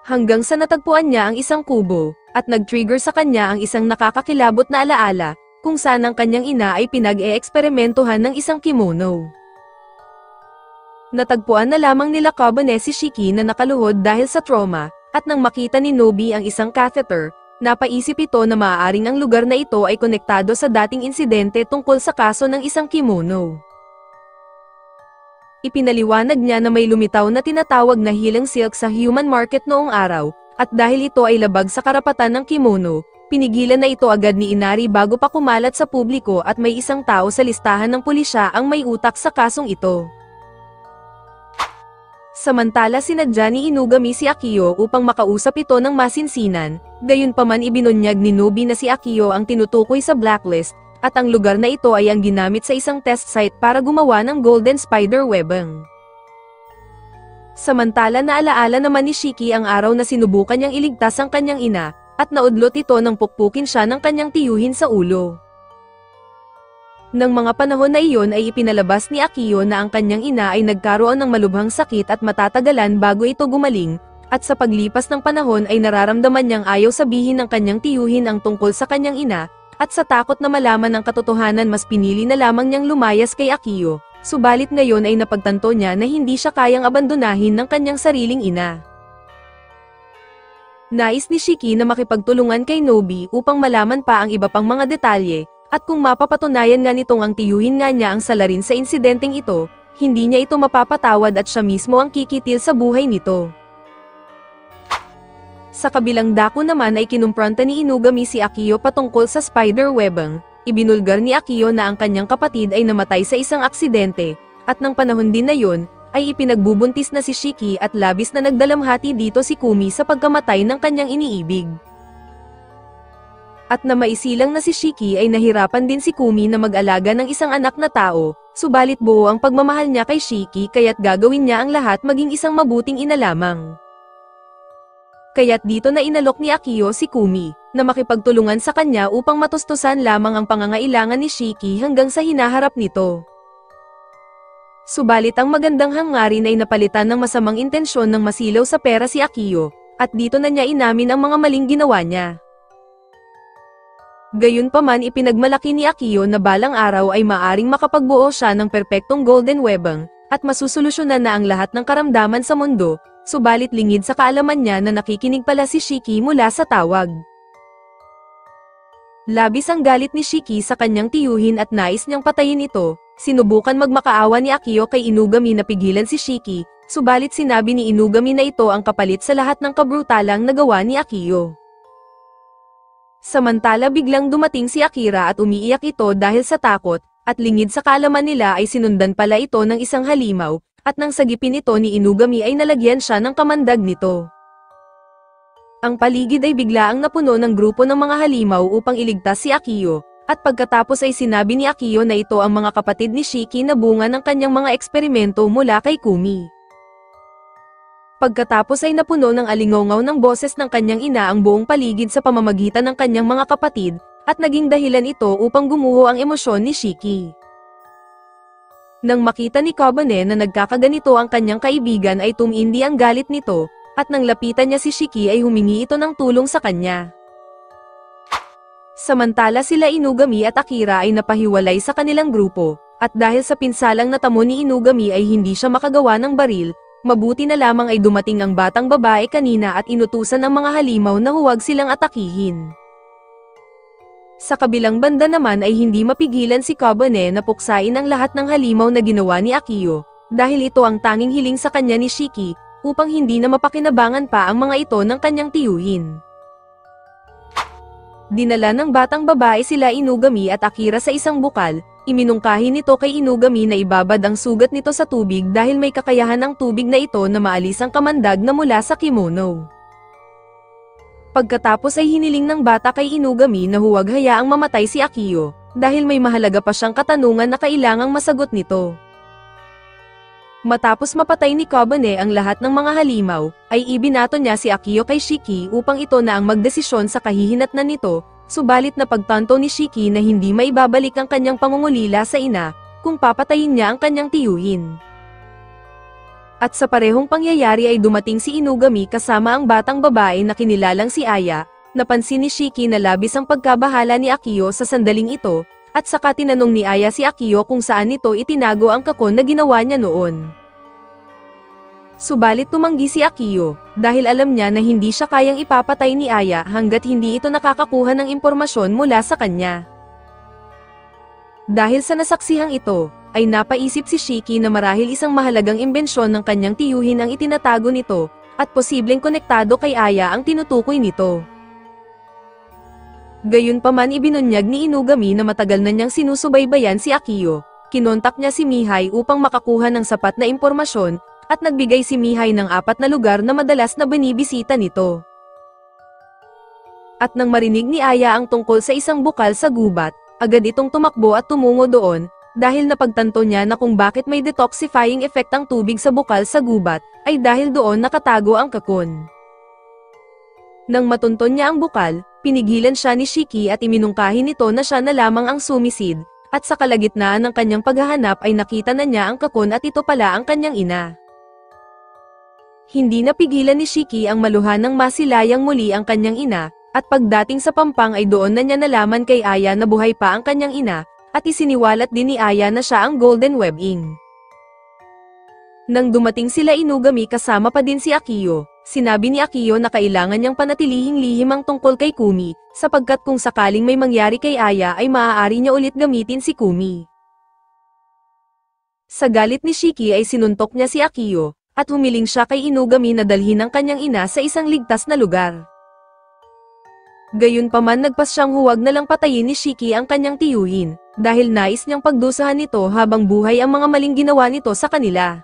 Hanggang sa natagpuan niya ang isang kubo, at nag-trigger sa kanya ang isang nakakakilabot na alaala, kung saan ang kanyang ina ay pinag-eeksperimentuhan ng isang kimono. Natagpuan na lamang nila Kobane si Shiki na nakaluhod dahil sa trauma, at nang makita ni Nobi ang isang catheter, napaisip ito na maaaring ang lugar na ito ay konektado sa dating insidente tungkol sa kaso ng isang kimono. Ipinaliwanag niya na may lumitaw na tinatawag na healing silk sa human market noong araw, at dahil ito ay labag sa karapatan ng kimono, pinigilan na ito agad ni Inari bago pa kumalat sa publiko at may isang tao sa listahan ng pulisya ang may utak sa kasong ito. Samantala sinadya ni Inugami si Akiyo upang makausap ito ng masinsinan, gayunpaman ibinunyag ni Nobi na si Akiyo ang tinutukoy sa blacklist, at ang lugar na ito ay ang ginamit sa isang test site para gumawa ng Golden Spider Webbing. Samantala naalaala naman ni Shiki ang araw na sinubukan niyang iligtas ang kanyang ina, at naudlot ito nang pukpukin siya ng kanyang tiyuhin sa ulo. Nang mga panahon na iyon ay ipinalabas ni Akiyo na ang kanyang ina ay nagkaroon ng malubhang sakit at matatagalan bago ito gumaling, at sa paglipas ng panahon ay nararamdaman niyang ayaw sabihin ng kanyang tiyuhin ang tungkol sa kanyang ina, at sa takot na malaman ang katotohanan mas pinili na lamang niyang lumayas kay Akiyo, subalit ngayon ay napagtanto niya na hindi siya kayang abandonahin ng kanyang sariling ina. Nais ni Shiki na makipagtulungan kay Nobi upang malaman pa ang iba pang mga detalye, at kung mapapatunayan nga nitong ang tiyuhin nga niya ang salarin sa insidenteng ito, hindi niya ito mapapatawad at siya mismo ang kikitil sa buhay nito. Sa kabilang dako naman ay kinumpronta ni Inugami si Akiyo patungkol sa spider webbing, ibinulgar ni Akiyo na ang kanyang kapatid ay namatay sa isang aksidente, at nang panahon din na yon, ay ipinagbubuntis na si Shiki at labis na nagdalamhati dito si Kumi sa pagkamatay ng kanyang iniibig. At na maisilang na si Shiki ay nahirapan din si Kumi na mag-alaga ng isang anak na tao, subalit buo ang pagmamahal niya kay Shiki kaya't gagawin niya ang lahat maging isang mabuting ina lamang. Kaya't dito na inalok ni Akiyo si Kumi, na makipagtulungan sa kanya upang matustusan lamang ang pangangailangan ni Shiki hanggang sa hinaharap nito. Subalit ang magandang hangarin ay napalitan ng masamang intensyon ng masilaw sa pera si Akiyo, at dito na niya inamin ang mga maling ginawa niya. Gayunpaman ipinagmalaki ni Akiyo na balang araw ay maaring makapagbuo siya ng perpektong golden webbing, at masusolusyonan na ang lahat ng karamdaman sa mundo, subalit lingid sa kaalaman niya na nakikinig pala si Shiki mula sa tawag. Labis ang galit ni Shiki sa kanyang tiyuhin at nais niyang patayin ito, sinubukan magmakaawa ni Akiyo kay Inugami na pigilan si Shiki, subalit sinabi ni Inugami na ito ang kapalit sa lahat ng kabrutalang nagawa ni Akiyo. Samantala biglang dumating si Akira at umiiyak ito dahil sa takot, at lingid sa kaalaman nila ay sinundan pala ito ng isang halimaw, at nang sagipin ito ni Inugami ay nalagyan siya ng kamandag nito. Ang paligid ay biglaang napuno ng grupo ng mga halimaw upang iligtas si Akiyo, at pagkatapos ay sinabi ni Akiyo na ito ang mga kapatid ni Shiki na bunga ng kanyang mga eksperimento mula kay Kumi. Pagkatapos ay napuno ng alingaungaw ng boses ng kanyang ina ang buong paligid sa pamamagitan ng kanyang mga kapatid, at naging dahilan ito upang gumuho ang emosyon ni Shiki. Nang makita ni Kobane na nagkakaganito ang kanyang kaibigan ay tumindi ang galit nito, at nang lapitan niya si Shiki ay humingi ito ng tulong sa kanya. Samantala sila Inugami at Akira ay napahiwalay sa kanilang grupo, at dahil sa pinsalang natamo ni Inugami ay hindi siya makagawa ng baril, mabuti na lamang ay dumating ang batang babae kanina at inutusan ang mga halimaw na huwag silang atakihin. Sa kabilang banda naman ay hindi mapigilan si Kobane na puksain ang lahat ng halimaw na ginawa ni Akiyo, dahil ito ang tanging hiling sa kanya ni Shiki, upang hindi na mapakinabangan pa ang mga ito ng kanyang tiyuhin. Dinala ng batang babae sila Inugami at Akira sa isang bukal, iminungkahi nito kay Inugami na ibabad ang sugat nito sa tubig dahil may kakayahan ang tubig na ito na maalis ang kamandag na mula sa kimono. Pagkatapos ay hiniling ng bata kay Inugami na huwag hayaang mamatay si Akiyo, dahil may mahalaga pa siyang katanungan na kailangang masagot nito. Matapos mapatay ni Kobane ang lahat ng mga halimaw, ay ibinato niya si Akiyo kay Shiki upang ito na ang magdesisyon sa kahihinatnan nito, subalit napagtanto ni Shiki na hindi maibabalik ang kanyang pangungulila sa ina, kung papatayin niya ang kanyang tiyuhin. At sa parehong pangyayari ay dumating si Inugami kasama ang batang babae na kinilalang si Aya. Napansin ni Shiki na labis ang pagkabahala ni Akiyo sa sandaling ito, at saka tinanong ni Aya si Akiyo kung saan nito itinago ang kakon na ginawa niya noon. Subalit tumanggi si Akiyo, dahil alam niya na hindi siya kayang ipapatay ni Aya hanggat hindi ito nakakakuha ng impormasyon mula sa kanya. Dahil sa nasaksihang ito, ay napaisip si Shiki na marahil isang mahalagang imbensyon ng kanyang tiyuhin ang itinatago nito, at posibleng konektado kay Aya ang tinutukoy nito. Gayunpaman ibinunyag ni Inugami na matagal na niyang sinusubaybayan si Akiyo. Kinontak niya si Mihai upang makakuha ng sapat na impormasyon, at nagbigay si Mihai ng 4 na lugar na madalas na binibisita nito. At nang marinig ni Aya ang tungkol sa isang bukal sa gubat, agad itong tumakbo at tumungo doon, dahil napagtanto niya na kung bakit may detoxifying effect ang tubig sa bukal sa gubat, ay dahil doon nakatago ang kakon. Nang matunton niya ang bukal, pinigilan siya ni Shiki at iminungkahi nito na siya na lamang ang sumisid, at sa kalagitnaan ng kanyang paghahanap ay nakita na niya ang kakon at ito pala ang kanyang ina. Hindi napigilan ni Shiki ang maluhan nang masilayang muli ang kanyang ina, at pagdating sa pampang ay doon na niya nalaman kay Aya na buhay pa ang kanyang ina, at isiniwalat din ni Aya na siya ang Golden Webbing. Nang dumating sila Inugami kasama pa din si Akiyo, sinabi ni Akiyo na kailangan niyang panatilihing lihim ang tungkol kay Kumi, sapagkat kung sakaling may mangyari kay Aya ay maaari niya ulit gamitin si Kumi. Sa galit ni Shiki ay sinuntok niya si Akiyo, at humiling siya kay Inugami na dalhin ang kanyang ina sa isang ligtas na lugar. Gayunpaman nagpas siyang huwag na lang patayin ni Shiki ang kanyang tiyuhin, dahil nais niyang pagdusahan nito habang buhay ang mga maling ginawa nito sa kanila.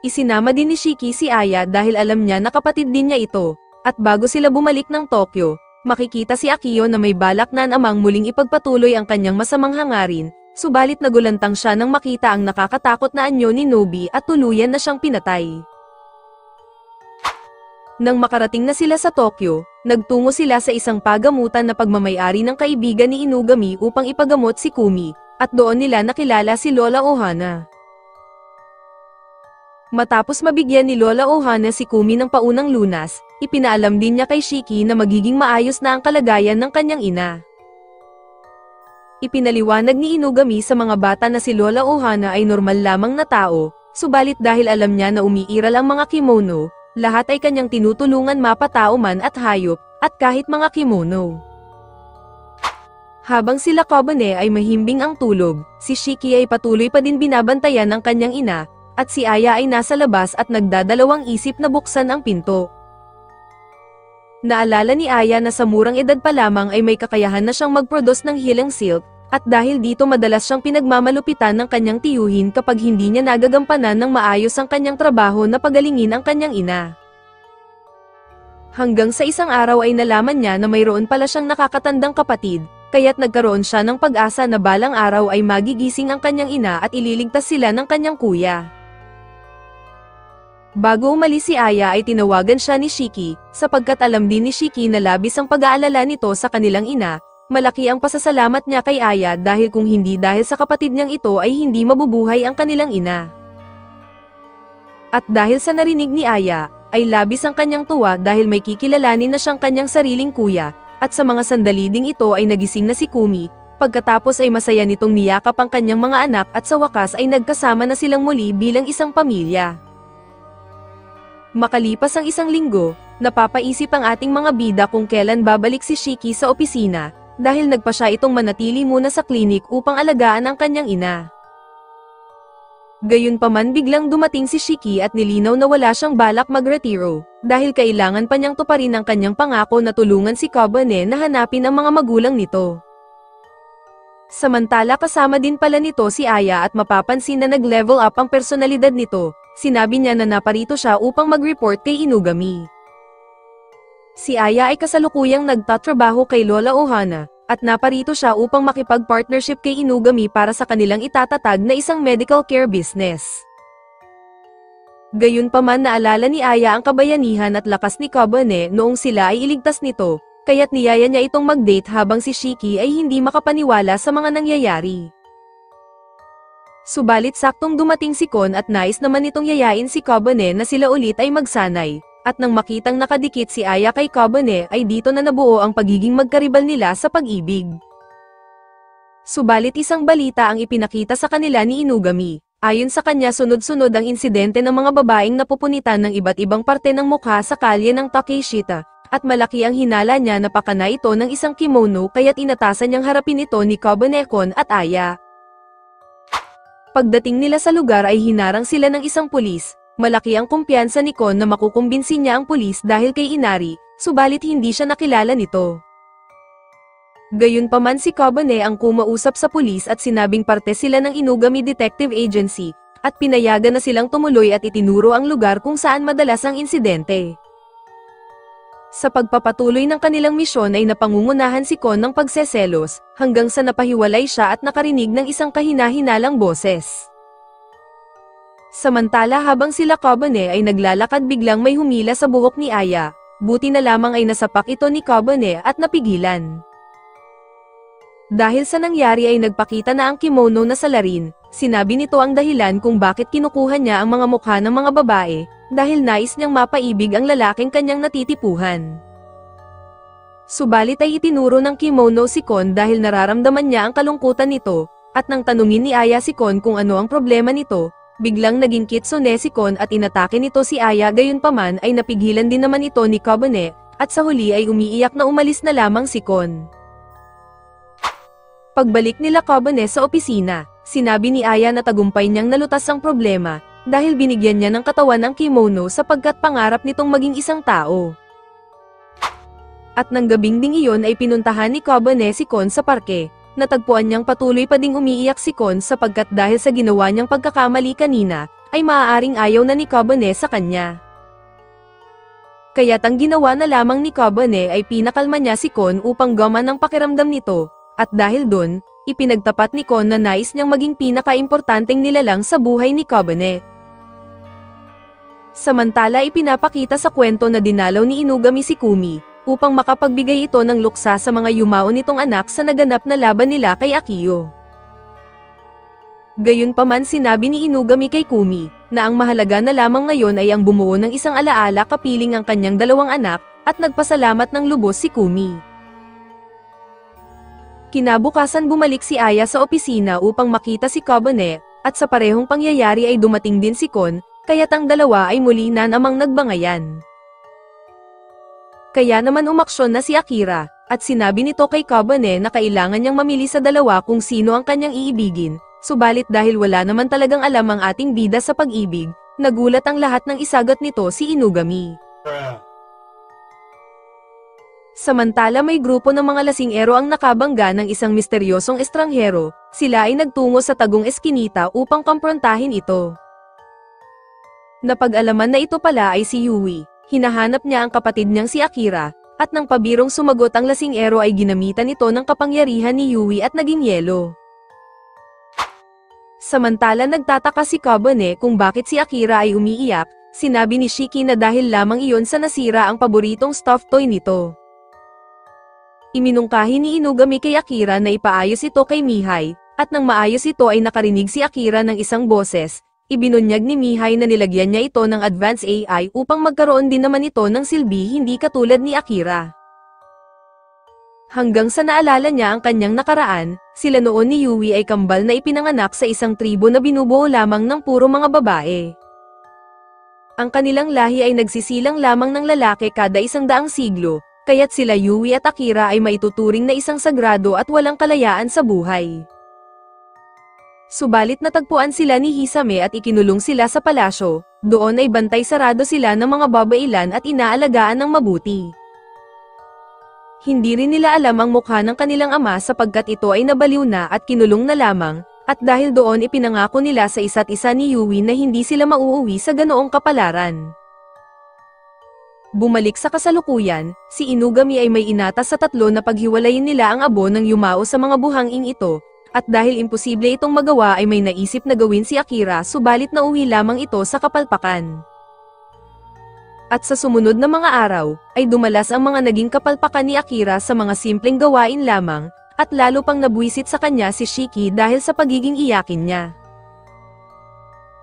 Isinama din ni Shiki si Aya dahil alam niya na kapatid din niya ito, at bago sila bumalik ng Tokyo, makikita si Akiyo na may balak na amang muling ipagpatuloy ang kanyang masamang hangarin, subalit nagulantang siya nang makita ang nakakatakot na anyo ni Nobi at tuluyan na siyang pinatay. Nang makarating na sila sa Tokyo, nagtungo sila sa isang pagamutan na pagmamayari ng kaibigan ni Inugami upang ipagamot si Kumi, at doon nila nakilala si Lola Ohana. Matapos mabigyan ni Lola Ohana si Kumi ng paunang lunas, ipinaalam din niya kay Shiki na magiging maayos na ang kalagayan ng kanyang ina. Ipinaliwanag ni Inugami sa mga bata na si Lola Ohana ay normal lamang na tao, subalit dahil alam niya na umiiral ang mga kimono, lahat ay kanyang tinutulungan mapatao man at hayop, at kahit mga kimono. Habang sila Kobane ay mahimbing ang tulog, si Shiki ay patuloy pa din binabantayan ng kanyang ina, at si Aya ay nasa labas at nagdadalawang isip na buksan ang pinto. Naalala ni Aya na sa murang edad pa lamang ay may kakayahan na siyang mag-produce ng hilang silk, at dahil dito madalas siyang pinagmamalupitan ng kanyang tiyuhin kapag hindi niya nagagampanan ng maayos ang kanyang trabaho na pagalingin ang kanyang ina. Hanggang sa isang araw ay nalaman niya na mayroon pala siyang nakakatandang kapatid, kaya't nagkaroon siya ng pag-asa na balang araw ay magigising ang kanyang ina at ililigtas sila ng kanyang kuya. Bago umalis si Aya ay tinawagan siya ni Shiki, sapagkat alam din ni Shiki na labis ang pag-aalala nito sa kanilang ina. Malaki ang pasasalamat niya kay Aya dahil kung hindi dahil sa kapatid niyang ito ay hindi mabubuhay ang kanilang ina. At dahil sa narinig ni Aya, ay labis ang kanyang tuwa dahil may kikilalanin na siyang kanyang sariling kuya, at sa mga sandali ding ito ay nagising na si Kumi, pagkatapos ay masaya nitong niyakap ang kanyang mga anak at sa wakas ay nagkasama na silang muli bilang isang pamilya. Makalipas ang isang linggo, napapaisip ang ating mga bida kung kailan babalik si Shiki sa opisina, dahil nagpa siya itong manatili muna sa klinik upang alagaan ang kanyang ina. Gayunpaman biglang dumating si Shiki at nilinaw na wala siyang balak magretiro, dahil kailangan pa niyang tuparin ang kanyang pangako na tulungan si Kobane na hanapin ang mga magulang nito. Samantala kasama din pala nito si Aya at mapapansin na nag-level up ang personalidad nito. Sinabi niya na naparito siya upang mag-report kay Inugami. Si Aya ay kasalukuyang nagtatrabaho kay Lola Ohana, at naparito siya upang makipag-partnership kay Inugami para sa kanilang itatatag na isang medical care business. Gayunpaman naalala ni Aya ang kabayanihan at lakas ni Kobane noong sila ay iligtas nito, kaya't niyaya niya itong mag-date habang si Shiki ay hindi makapaniwala sa mga nangyayari. Subalit saktong dumating si Kon at nais naman itong yayain si Kobane na sila ulit ay magsanay, at nang makitang nakadikit si Aya kay Kobane ay dito na nabuo ang pagiging magkaribal nila sa pag-ibig. Subalit isang balita ang ipinakita sa kanila ni Inugami. Ayon sa kanya sunod-sunod ang insidente ng mga babaeng napupunitan ng iba't ibang parte ng mukha sa kalye ng Takeshita, at malaki ang hinala niya na pakana ito ng isang kimono kaya't inatasan niyang harapin ito ni Kobane, Kon at Aya. Pagdating nila sa lugar ay hinarang sila ng isang pulis. Malaki ang kumpiyansa ni Kon na makukumbinsi niya ang pulis dahil kay Inari, subalit hindi siya nakilala nito. Gayunpaman si Kobane ang kumausap sa pulis at sinabing parte sila ng Inugami Detective Agency, at pinayagan na silang tumuloy at itinuro ang lugar kung saan madalas ang insidente. Sa pagpapatuloy ng kanilang misyon ay napangungunahan si Kon ng pagseselos, hanggang sa napahiwalay siya at nakarinig ng isang kahina-hinalang boses. Samantala habang sila Kobane ay naglalakad biglang may humila sa buhok ni Aya, buti na lamang ay nasapak ito ni Kobane at napigilan. Dahil sa nangyari ay nagpakita na ang kimono na salarin, sinabi nito ang dahilan kung bakit kinukuha niya ang mga mukha ng mga babae, dahil nais niyang mapaibig ang lalaking kanyang natitipuhan. Subalit ay itinuro ng kimono si Kon dahil nararamdaman niya ang kalungkutan nito, at nang tanungin ni Aya si Kon kung ano ang problema nito, biglang naging kitsune si Kon at inatake nito si Aya. Gayunpaman ay napigilan din naman ito ni Kobane, at sa huli ay umiiyak na umalis na lamang si Kon. Pagbalik nila Kobane sa opisina, sinabi ni Aya na tagumpay niyang nalutas ang problema, dahil binigyan niya ng katawan ang kimono sapagkat pangarap nitong maging isang tao. At nang gabing ding iyon ay pinuntahan ni Kobane si Kon sa parke, natagpuan niyang patuloy pa ding umiiyak si Kon sapagkat dahil sa ginawa niyang pagkakamali kanina, ay maaaring ayaw na ni Kobane sa kanya. Kaya't ang ginawa na lamang ni Kobane ay pinakalma niya si Kon upang gaman ang pakiramdam nito. At dahil dun, ipinagtapat ni Kon na nais niyang maging pinaka-importanteng nilalang sa buhay ni Kobane. Samantala ipinapakita sa kwento na dinalaw ni Inugami si Kumi, upang makapagbigay ito ng luksa sa mga yumao nitong anak sa naganap na laban nila kay Akiyo. Gayunpaman sinabi ni Inugami kay Kumi, na ang mahalaga na lamang ngayon ay ang bumuo ng isang alaala kapiling ang kanyang dalawang anak, at nagpasalamat ng lubos si Kumi. Kinabukasan bumalik si Aya sa opisina upang makita si Kobane, at sa parehong pangyayari ay dumating din si Kon, kaya't ang dalawa ay muli na namang nagbangayan. Kaya naman umaksyon na si Akira, at sinabi nito kay Kobane na kailangan niyang mamili sa dalawa kung sino ang kanyang iibigin, subalit dahil wala naman talagang alam ang ating bida sa pag-ibig, nagulat ang lahat ng isagat nito si Inugami. Samantala may grupo ng mga lasing-ero ang nakabangga ng isang misteryosong estranghero, sila ay nagtungo sa tagong eskinita upang komprontahin ito. Napag-alaman na ito pala ay si Yui, hinahanap niya ang kapatid niyang si Akira, at nang pabirong sumagot ang lasing-ero ay ginamitan ito ng kapangyarihan ni Yui at naging yelo. Samantala nagtataka si Kobane kung bakit si Akira ay umiiyak, sinabi ni Shiki na dahil lamang iyon sa nasira ang paboritong stuffed toy nito. Iminungkahi ni Inugami kay Akira na ipaayos ito kay Mihai, at nang maayos ito ay nakarinig si Akira ng isang boses, ibinunyag ni Mihai na nilagyan niya ito ng advanced AI upang magkaroon din naman ito ng silbi hindi katulad ni Akira. Hanggang sa naalala niya ang kanyang nakaraan, sila noon ni Yui ay kambal na ipinanganak sa isang tribo na binubuo lamang ng puro mga babae. Ang kanilang lahi ay nagsisilang lamang ng lalaki kada 100 siglo, kaya't sila Yui at Akira ay maituturing na isang sagrado at walang kalayaan sa buhay. Subalit natagpuan sila ni Hisame at ikinulong sila sa palasyo, doon ay bantay sarado sila ng mga babailan at inaalagaan ng mabuti. Hindi rin nila alam ang mukha ng kanilang ama sapagkat ito ay nabaliw na at kinulong na lamang, at dahil doon ipinangako nila sa isa't isa ni Yui na hindi sila mauuwi sa ganoong kapalaran. Bumalik sa kasalukuyan, si Inugami ay may inatas sa tatlo na paghiwalayin nila ang abo ng Yumao sa mga buhanging ito, at dahil imposible itong magawa ay may naisip na gawin si Akira subalit nauwi lamang ito sa kapalpakan. At sa sumunod na mga araw, ay dumalas ang mga naging kapalpakan ni Akira sa mga simpleng gawain lamang, at lalo pang nabuwisit sa kanya si Shiki dahil sa pagiging iyakin niya.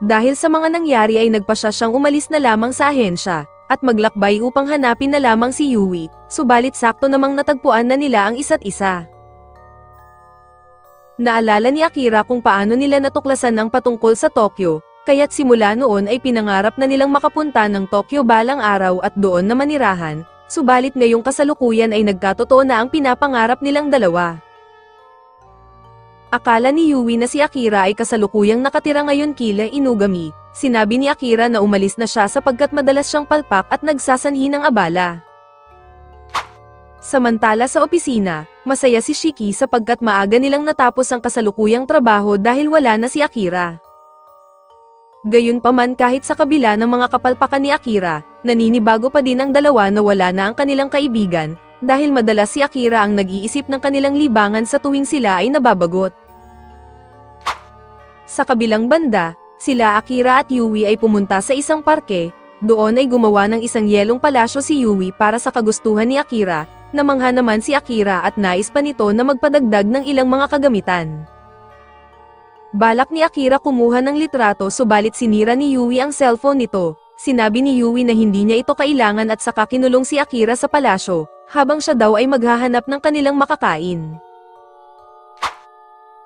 Dahil sa mga nangyari ay nagpasya siyang umalis na lamang sa ahensya, at maglakbay upang hanapin na lamang si Yui, subalit sakto namang natagpuan na nila ang isa't isa. Naalala ni Akira kung paano nila natuklasan ang patungkol sa Tokyo, kaya't simula noon ay pinangarap na nilang makapunta ng Tokyo balang araw at doon na manirahan, subalit ngayong kasalukuyan ay nagkatotoo na ang pinapangarap nilang dalawa. Akala ni Yui na si Akira ay kasalukuyang nakatira ngayon kila Inugami. Sinabi ni Akira na umalis na siya sapagkat madalas siyang palpak at nagsasanhi ng abala. Samantala sa opisina, masaya si Shiki sapagkat maaga nilang natapos ang kasalukuyang trabaho dahil wala na si Akira. Gayunpaman kahit sa kabila ng mga kapalpakan ni Akira, naninibago pa din ang dalawa na wala na ang kanilang kaibigan, dahil madalas si Akira ang nag-iisip ng kanilang libangan sa tuwing sila ay nababagot. Sa kabilang banda, sila Akira at Yui ay pumunta sa isang parke, doon ay gumawa ng isang yelong palasyo si Yui para sa kagustuhan ni Akira, namangha naman si Akira at nais pa nito na magpadagdag ng ilang mga kagamitan. Balak ni Akira kumuha ng litrato subalit sinira ni Yui ang cellphone nito, sinabi ni Yui na hindi niya ito kailangan at saka kinulong si Akira sa palasyo, habang siya daw ay maghahanap ng kanilang makakain.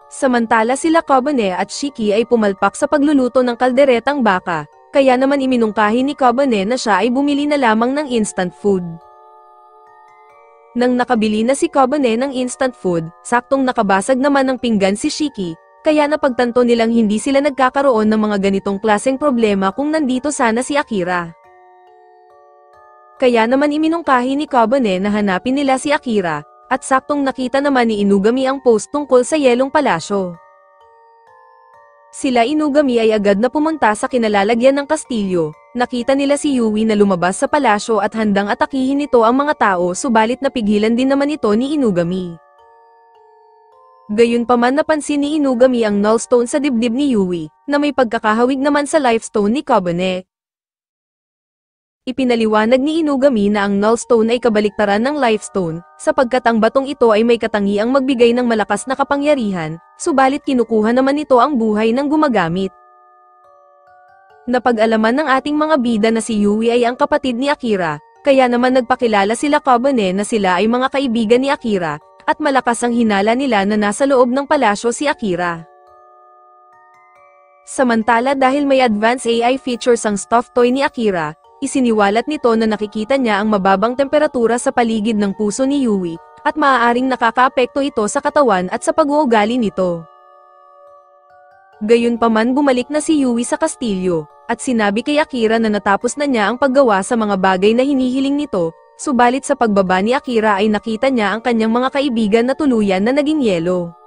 Samantala sila Kobane at Shiki ay pumalpak sa pagluluto ng kalderetang baka, kaya naman iminungkahi ni Kobane na siya ay bumili na lamang ng instant food. Nang nakabili na si Kobane ng instant food, saktong nakabasag naman ng pinggan si Shiki, kaya napagtanto nilang hindi sila nagkakaroon ng mga ganitong klaseng problema kung nandito sana si Akira. Kaya naman iminungkahi ni Kobane na hanapin nila si Akira, at saktong nakita naman ni Inugami ang post tungkol sa yelong palasyo. Sila Inugami ay agad na pumunta sa kinalalagyan ng kastilyo, nakita nila si Yui na lumabas sa palasyo at handang atakihin nito ang mga tao subalit napigilan din naman ito ni Inugami. Gayunpaman napansin ni Inugami ang nullstone sa dibdib ni Yui, na may pagkakahawig naman sa lifestone ni Kobane. Ipinaliwanag ni Inugami na ang nullstone ay kabaliktaran ng lifestone, sapagkat ang batong ito ay may katangiang magbigay ng malakas na kapangyarihan, subalit kinukuha naman nito ang buhay ng gumagamit. Napag-alaman ng ating mga bida na si Yui ay ang kapatid ni Akira, kaya naman nagpakilala sila Kobane na sila ay mga kaibigan ni Akira, at malakas ang hinala nila na nasa loob ng palasyo si Akira. Samantala dahil may advanced AI features ang stuffed toy ni Akira, isiniwalat nito na nakikita niya ang mababang temperatura sa paligid ng puso ni Yui, at maaaring nakakaapekto ito sa katawan at sa pag-uugali nito. Gayunpaman bumalik na si Yui sa kastilyo, at sinabi kay Akira na natapos na niya ang paggawa sa mga bagay na hinihiling nito, subalit sa pagbaba ni Akira ay nakita niya ang kanyang mga kaibigan na tuluyan na naging yelo.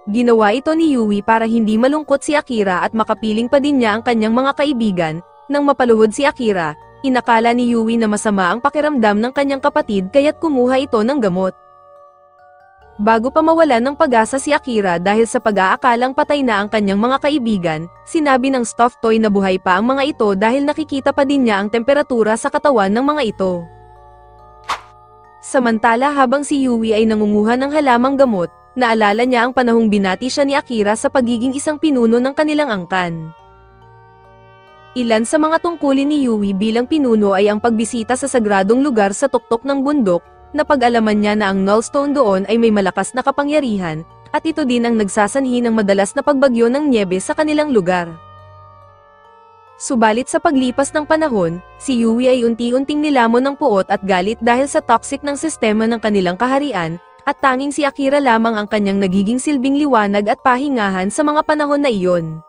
Ginawa ito ni Yui para hindi malungkot si Akira at makapiling pa din niya ang kanyang mga kaibigan. Nang mapaluhod si Akira, inakala ni Yui na masama ang pakiramdam ng kanyang kapatid kaya't kumuha ito ng gamot. Bago pa mawalan ng pag-asa si Akira dahil sa pag-aakalang patay na ang kanyang mga kaibigan, sinabi ng stuffed toy na buhay pa ang mga ito dahil nakikita pa din niya ang temperatura sa katawan ng mga ito. Samantala habang si Yui ay nangunguha ng halamang gamot, naalala niya ang panahong binati siya ni Akira sa pagiging isang pinuno ng kanilang angkan. Ilan sa mga tungkulin ni Yui bilang pinuno ay ang pagbisita sa sagradong lugar sa tuktok ng bundok, na pag-alaman niya na ang nullstone doon ay may malakas na kapangyarihan, at ito din ang nagsasanhi ng madalas na pagbagyo ng nyebe sa kanilang lugar. Subalit sa paglipas ng panahon, si Yui ay unti-unting nilamon ng puot at galit dahil sa toxic ng sistema ng kanilang kaharian, at tanging si Akira lamang ang kanyang nagiging silbing liwanag at pahingahan sa mga panahon na iyon.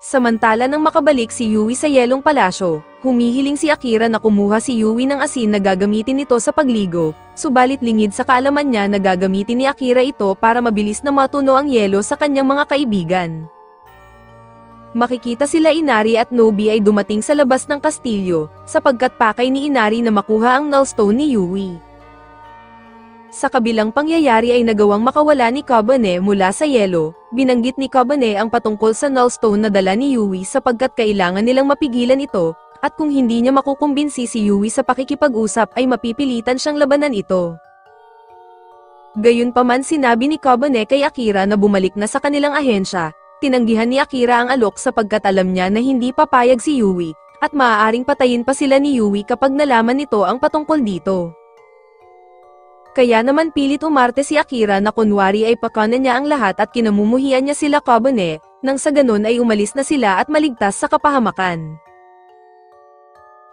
Samantala nang makabalik si Yui sa yelong palasyo, humihiling si Akira na kumuha si Yui ng asin na gagamitin nito sa pagligo, subalit lingid sa kaalaman niya na gagamitin ni Akira ito para mabilis na matuno ang yelo sa kanyang mga kaibigan. Makikita sila Inari at Nobi ay dumating sa labas ng kastilyo, sapagkat pakay ni Inari na makuha ang Nullstone ni Yui. Sa kabilang pangyayari ay nagawang makawala ni Kabane mula sa yelo, binanggit ni Kabane ang patungkol sa Nullstone na dala ni Yui sapagkat kailangan nilang mapigilan ito, at kung hindi niya makukumbinsi si Yui sa pakikipag-usap ay mapipilitan siyang labanan ito. Gayunpaman sinabi ni Kabane kay Akira na bumalik na sa kanilang ahensya. Tinanggihan ni Akira ang alok sapagkat alam niya na hindi papayag si Yui, at maaaring patayin pa sila ni Yui kapag nalaman nito ang patungkol dito. Kaya naman pilit umarte si Akira na kunwari ay pakanan niya ang lahat at kinamumuhian niya sila Kabane, nang sa ganon ay umalis na sila at maligtas sa kapahamakan.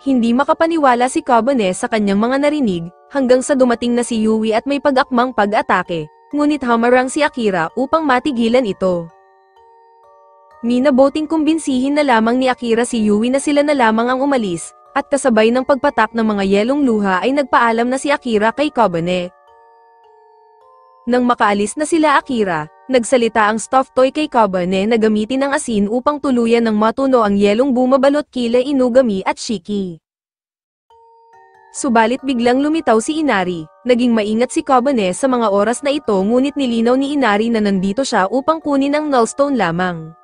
Hindi makapaniwala si Kabane sa kanyang mga narinig, hanggang sa dumating na si Yui at may pag-akmang pag-atake, ngunit hamarang si Akira upang matigilan ito. Minabuting kumbinsihin na lamang ni Akira si Yui na sila na lamang ang umalis, at kasabay ng pagpatak ng mga yelong luha ay nagpaalam na si Akira kay Kabane. Nang makaalis na sila Akira, nagsalita ang stuffed toy kay Kabane na gamitin ang asin upang tuluyan ng matuno ang yelong bumabalot kila Inugami at Shiki. Subalit biglang lumitaw si Inari, naging maingat si Kabane sa mga oras na ito ngunit nilinaw ni Inari na nandito siya upang kunin ang Nullstone lamang.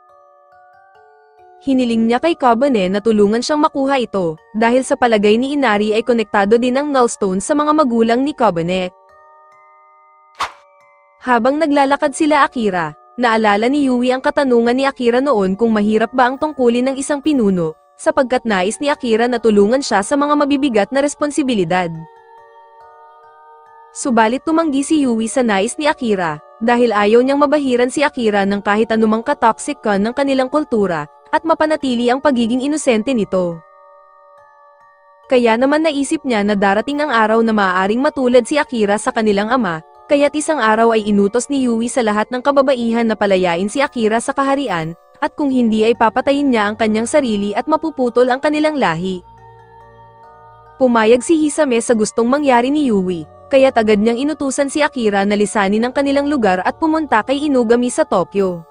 Hiniling niya kay Kabane na tulungan siyang makuha ito, dahil sa palagay ni Inari ay konektado din ang Nullstone sa mga magulang ni Kabane. Habang naglalakad sila Akira, naalala ni Yui ang katanungan ni Akira noon kung mahirap ba ang tungkulin ng isang pinuno, sapagkat nais ni Akira na tulungan siya sa mga mabibigat na responsibilidad. Subalit tumanggi si Yui sa nais ni Akira, dahil ayaw niyang mabahiran si Akira ng kahit anumang katoxic ng kanilang kultura, at mapanatili ang pagiging inosente nito. Kaya naman naisip niya na darating ang araw na maaaring matulad si Akira sa kanilang ama, kaya't isang araw ay inutos ni Yui sa lahat ng kababaihan na palayain si Akira sa kaharian, at kung hindi ay papatayin niya ang kanyang sarili at mapuputol ang kanilang lahi. Pumayag si Hisame sa gustong mangyari ni Yui, kaya't agad niyang inutusan si Akira na lisanin ang kanilang lugar at pumunta kay Inugami sa Tokyo.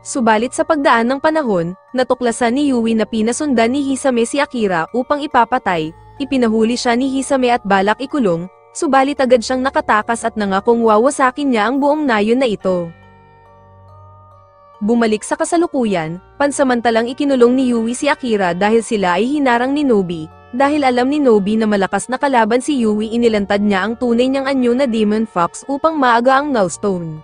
Subalit sa pagdaan ng panahon, natuklasan ni Yui na pinasundan ni Hisame si Akira upang ipapatay, ipinahuli siya ni Hisame at balak ikulong, subalit agad siyang nakatakas at nangakong wawasakin niya ang buong nayon na ito. Bumalik sa kasalukuyan, pansamantalang ikinulong ni Yui si Akira dahil sila ay hinarang ni Nobi, dahil alam ni Nobi na malakas na kalaban si Yui inilantad niya ang tunay niyang anyo na Demon Fox upang maaga ang Nullstone.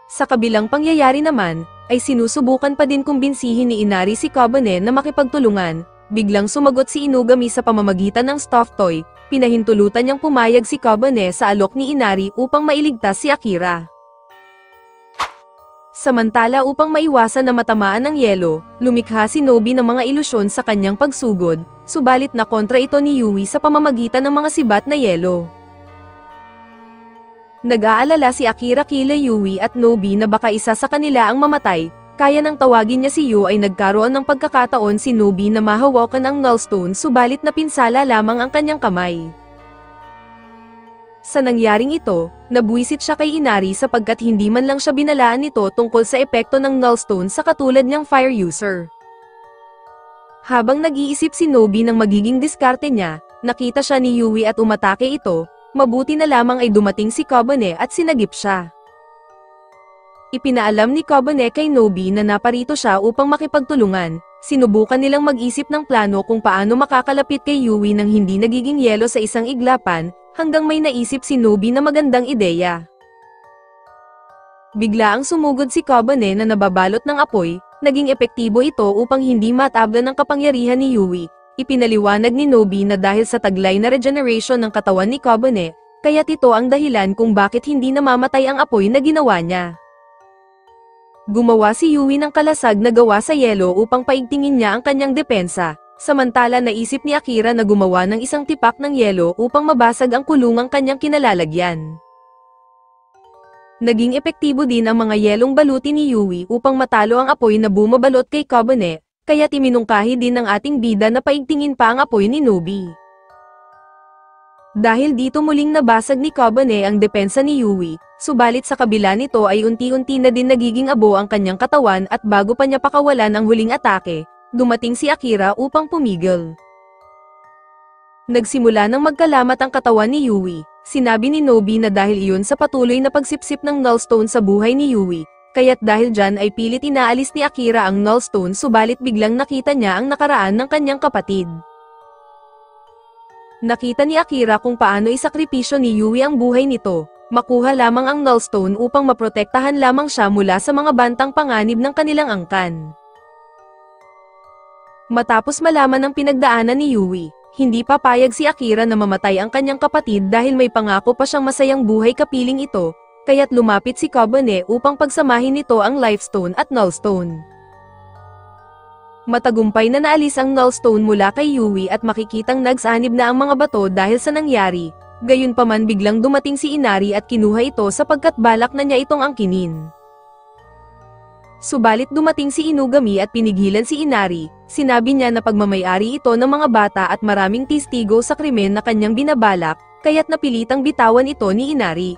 Sa kabilang pangyayari naman, ay sinusubukan pa din kumbinsihin ni Inari si Kabane na makipagtulungan, biglang sumagot si Inugami sa pamamagitan ng stuffed toy, pinahintulutan niyang pumayag si Kabane sa alok ni Inari upang mailigtas si Akira. Samantala upang maiwasan na matamaan ng yelo, lumikha si Nobi ng mga ilusyon sa kanyang pagsugod, subalit na kontra ito ni Yui sa pamamagitan ng mga sibat na yelo. Nag-aalala si Akira kila Yui at Nobi na baka isa sa kanila ang mamatay, kaya nang tawagin niya si Yu ay nagkaroon ng pagkakataon si Nobi na mahawakan ang Nullstone subalit napinsala lamang ang kanyang kamay. Sa nangyaring ito, nabwisit siya kay Inari sapagkat hindi man lang siya binalaan nito tungkol sa epekto ng Nullstone sa katulad niyang fire user. Habang nag-iisip si Nobi ng magiging diskarte niya, nakita siya ni Yui at umatake ito. Mabuti na lamang ay dumating si Kabane at sinagip siya. Ipinaalam ni Kabane kay Nobi na naparito siya upang makipagtulungan. Sinubukan nilang mag-isip ng plano kung paano makakalapit kay Yui nang hindi nagiging yelo sa isang iglapan, hanggang may naisip si Nobi na magandang ideya. Bigla ang sumugod si Kabane na nababalot ng apoy, naging epektibo ito upang hindi matablan ng kapangyarihan ni Yui. Ipinaliwanag ni Nobi na dahil sa taglay na regeneration ng katawan ni Kabane, kaya't ito ang dahilan kung bakit hindi namamatay ang apoy na ginawa niya. Gumawa si Yui ng kalasag na gawa sa yelo upang paigtingin niya ang kanyang depensa, samantala naisip ni Akira na gumawa ng isang tipak ng yelo upang mabasag ang kulungang kanyang kinalalagyan. Naging epektibo din ang mga yelong baluti ni Yui upang matalo ang apoy na bumabalot kay Kabane, kaya timinungkahi din ng ating bida na paigtingin pa ang apoy ni Nobi. Dahil dito muling nabasag ni Kobane ang depensa ni Yui, subalit sa kabila nito ay unti-unti na din nagiging abo ang kanyang katawan at bago pa niya pakawalan ang huling atake, dumating si Akira upang pumigil. Nagsimula ng magkalamat ang katawan ni Yui, sinabi ni Nobi na dahil iyon sa patuloy na pagsipsip ng Nullstone sa buhay ni Yui, kaya't dahil dyan ay pilit inaalis ni Akira ang Nullstone subalit biglang nakita niya ang nakaraan ng kanyang kapatid. Nakita ni Akira kung paano isakripisyo ni Yui ang buhay nito, makuha lamang ang Nullstone upang maprotektahan lamang siya mula sa mga bantang panganib ng kanilang angkan. Matapos malaman ang pinagdaanan ni Yui, hindi papayag si Akira na mamatay ang kanyang kapatid dahil may pangako pa siyang masayang buhay kapiling ito, kaya't lumapit si Kobane upang pagsamahin nito ang Lifestone at Nullstone. Matagumpay na naalis ang Nullstone mula kay Yui at makikitang nagsanib na ang mga bato dahil sa nangyari, gayunpaman biglang dumating si Inari at kinuha ito sapagkat balak na niya itong angkinin. Subalit dumating si Inugami at pinigilan si Inari, sinabi niya na pagmamayari ito ng mga bata at maraming testigo sa krimen na kanyang binabalak, kaya't napilitang bitawan ito ni Inari.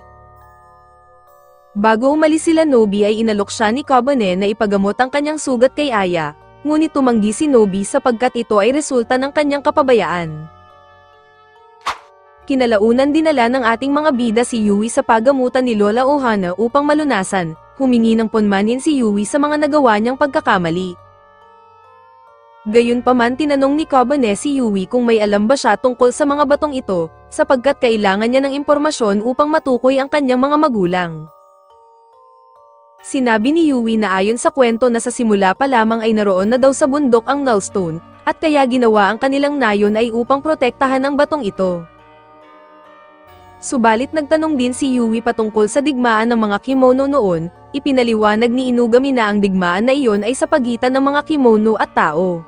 Bago umalis sila Nobi ay inalok siya ni Kobane na ipagamot ang kanyang sugat kay Aya, ngunit tumanggi si Nobi sapagkat ito ay resulta ng kanyang kapabayaan. Kinalaunan dinala ng ating mga bida si Yui sa pagamutan ni Lola Ohana upang malunasan, humingi ng ponmanin si Yui sa mga nagawa niyang pagkakamali. Gayunpaman tinanong ni Kobane si Yui kung may alam ba siya tungkol sa mga batong ito, sapagkat kailangan niya ng impormasyon upang matukoy ang kanyang mga magulang. Sinabi ni Yui na ayon sa kwento na sa simula pa lamang ay naroon na daw sa bundok ang Nullstone, at kaya ginawa ang kanilang nayon ay upang protektahan ang batong ito. Subalit nagtanong din si Yui patungkol sa digmaan ng mga kimono noon, ipinaliwanag ni Inugami na ang digmaan na iyon ay sa pagitan ng mga kimono at tao.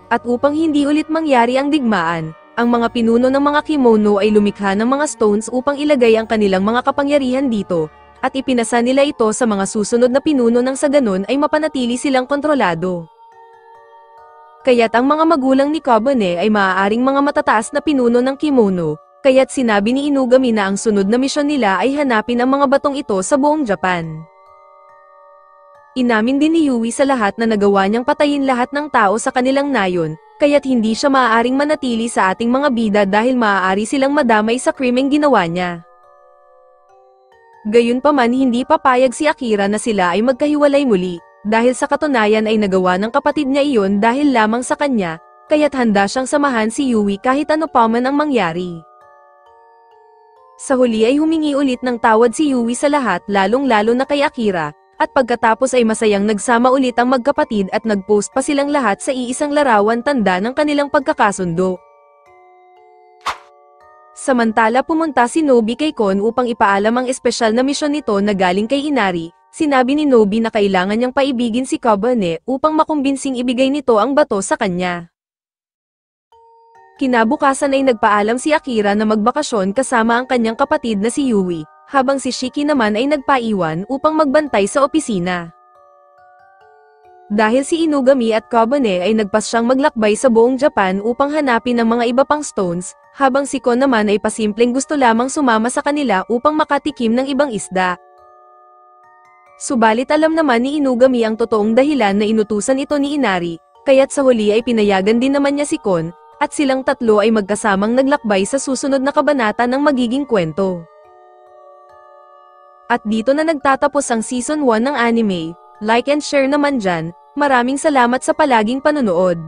At upang hindi ulit mangyari ang digmaan, ang mga pinuno ng mga kimono ay lumikha ng mga stones upang ilagay ang kanilang mga kapangyarihan dito, at ipinasa nila ito sa mga susunod na pinuno nang sa ganon ay mapanatili silang kontrolado. Kaya't ang mga magulang ni Kobane ay maaaring mga matataas na pinuno ng kimono, kaya't sinabi ni Inugami na ang sunod na misyon nila ay hanapin ang mga batong ito sa buong Japan. Inamin din ni Yui sa lahat na nagawa niyang patayin lahat ng tao sa kanilang nayon, kaya't hindi siya maaaring manatili sa ating mga bida dahil maaari silang madamay sa krimeng ginawa niya. Gayunpaman hindi papayag si Akira na sila ay magkahiwalay muli, dahil sa katunayan ay nagawa ng kapatid niya iyon dahil lamang sa kanya, kaya't handa siyang samahan si Yui kahit ano pa man ang mangyari. Sa huli ay humingi ulit ng tawad si Yui sa lahat lalong-lalo na kay Akira, at pagkatapos ay masayang nagsama ulit ang magkapatid at nagpost pa silang lahat sa iisang larawan tanda ng kanilang pagkakasundo. Samantala pumunta si Nobi kay Kon upang ipaalam ang espesyal na misyon nito na galing kay Inari, sinabi ni Nobi na kailangan niyang paibigin si Kobane upang makumbinsing ibigay nito ang bato sa kanya. Kinabukasan ay nagpaalam si Akira na magbakasyon kasama ang kanyang kapatid na si Yui, habang si Shiki naman ay nagpaiwan upang magbantay sa opisina. Dahil si Inugami at Kobane ay nagpasyang maglakbay sa buong Japan upang hanapin ang mga iba pang stones, habang si Kon naman ay pasimpleng gusto lamang sumama sa kanila upang makatikim ng ibang isda. Subalit alam naman ni Inugami ang totoong dahilan na inutusan ito ni Inari, kaya't sa huli ay pinayagan din naman niya si Kon, at silang tatlo ay magkasamang naglakbay sa susunod na kabanata ng magiging kwento. At dito na nagtatapos ang Season 1 ng anime. Like and share naman dyan. Maraming salamat sa palaging panonood.